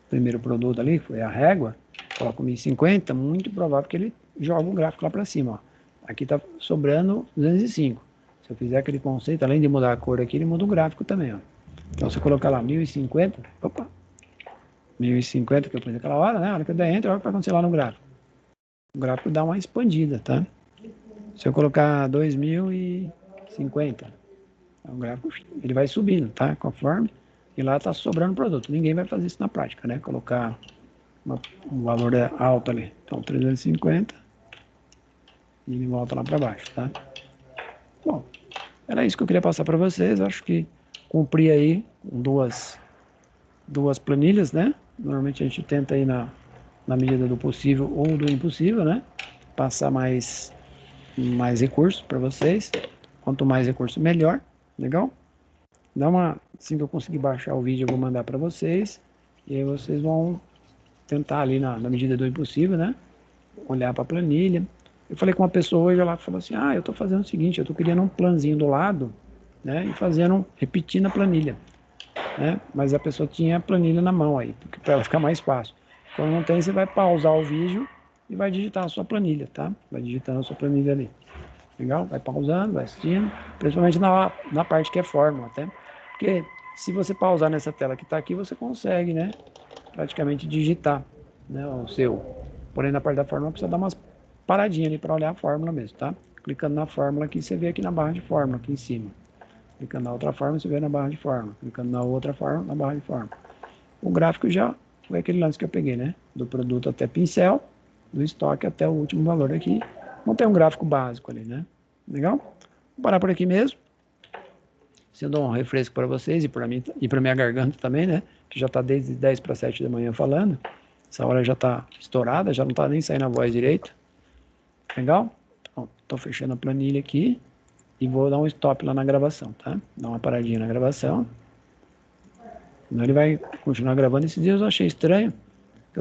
Speaker 1: primeiro produto ali, que foi a régua, coloco 1050, muito provável que ele joga o gráfico lá para cima. Ó. Aqui está sobrando 205. Se eu fizer aquele conceito, além de mudar a cor aqui, ele muda o gráfico também. Ó. Então, se eu colocar lá 1050, 1050 que eu pus naquela hora, né? A hora que eu der enter, olha o que vai acontecer lá no gráfico. O gráfico dá uma expandida, tá? Se eu colocar 2050, o gráfico ele vai subindo, tá? Conforme, e lá tá sobrando produto. Ninguém vai fazer isso na prática, né? Colocar um valor alto ali. Então, 350 e ele volta lá para baixo, tá? Bom, era isso que eu queria passar para vocês. Acho que cumpri aí duas planilhas, né? Normalmente a gente tenta aí na medida do possível ou do impossível, né? Passar mais recursos para vocês. Quanto mais recurso, melhor. Legal? Assim que eu conseguir baixar o vídeo, eu vou mandar para vocês. E aí vocês vão tentar ali na medida do impossível, né? Olhar para a planilha. Eu falei com uma pessoa hoje lá que falou assim: eu estou fazendo o seguinte, eu estou criando um planzinho do lado, né? E repetindo a planilha, né? Mas a pessoa tinha a planilha na mão aí, para ela ficar mais fácil. Quando não tem, você vai pausar o vídeo e vai digitar a sua planilha, tá? Vai digitando a sua planilha ali. Legal? Vai pausando, vai assistindo, principalmente na parte que é fórmula, até. Porque se você pausar nessa tela que está aqui, você consegue, né? Praticamente digitar, né? O seu. Porém, na parte da fórmula, precisa dar umas paradinhas ali para olhar a fórmula mesmo, tá? Clicando na fórmula aqui, você vê aqui na barra de fórmula, aqui em cima. Clicando na outra fórmula, você vê na barra de fórmula. Clicando na outra fórmula, na barra de fórmula. O gráfico já foi aquele lance que eu peguei, né? Do produto até pincel, do estoque até o último valor aqui. Não tem um gráfico básico ali, né? Legal? Vou parar por aqui mesmo. Sendo um refresco para vocês e para mim e para minha garganta também, né? Que já está desde 10 para 7 da manhã falando. Essa hora já está estourada, já não está nem saindo a voz direito. Legal? Então, estou fechando a planilha aqui e vou dar um stop lá na gravação, tá? Dar uma paradinha na gravação. Senão ele vai continuar gravando. Esses dias eu achei estranho.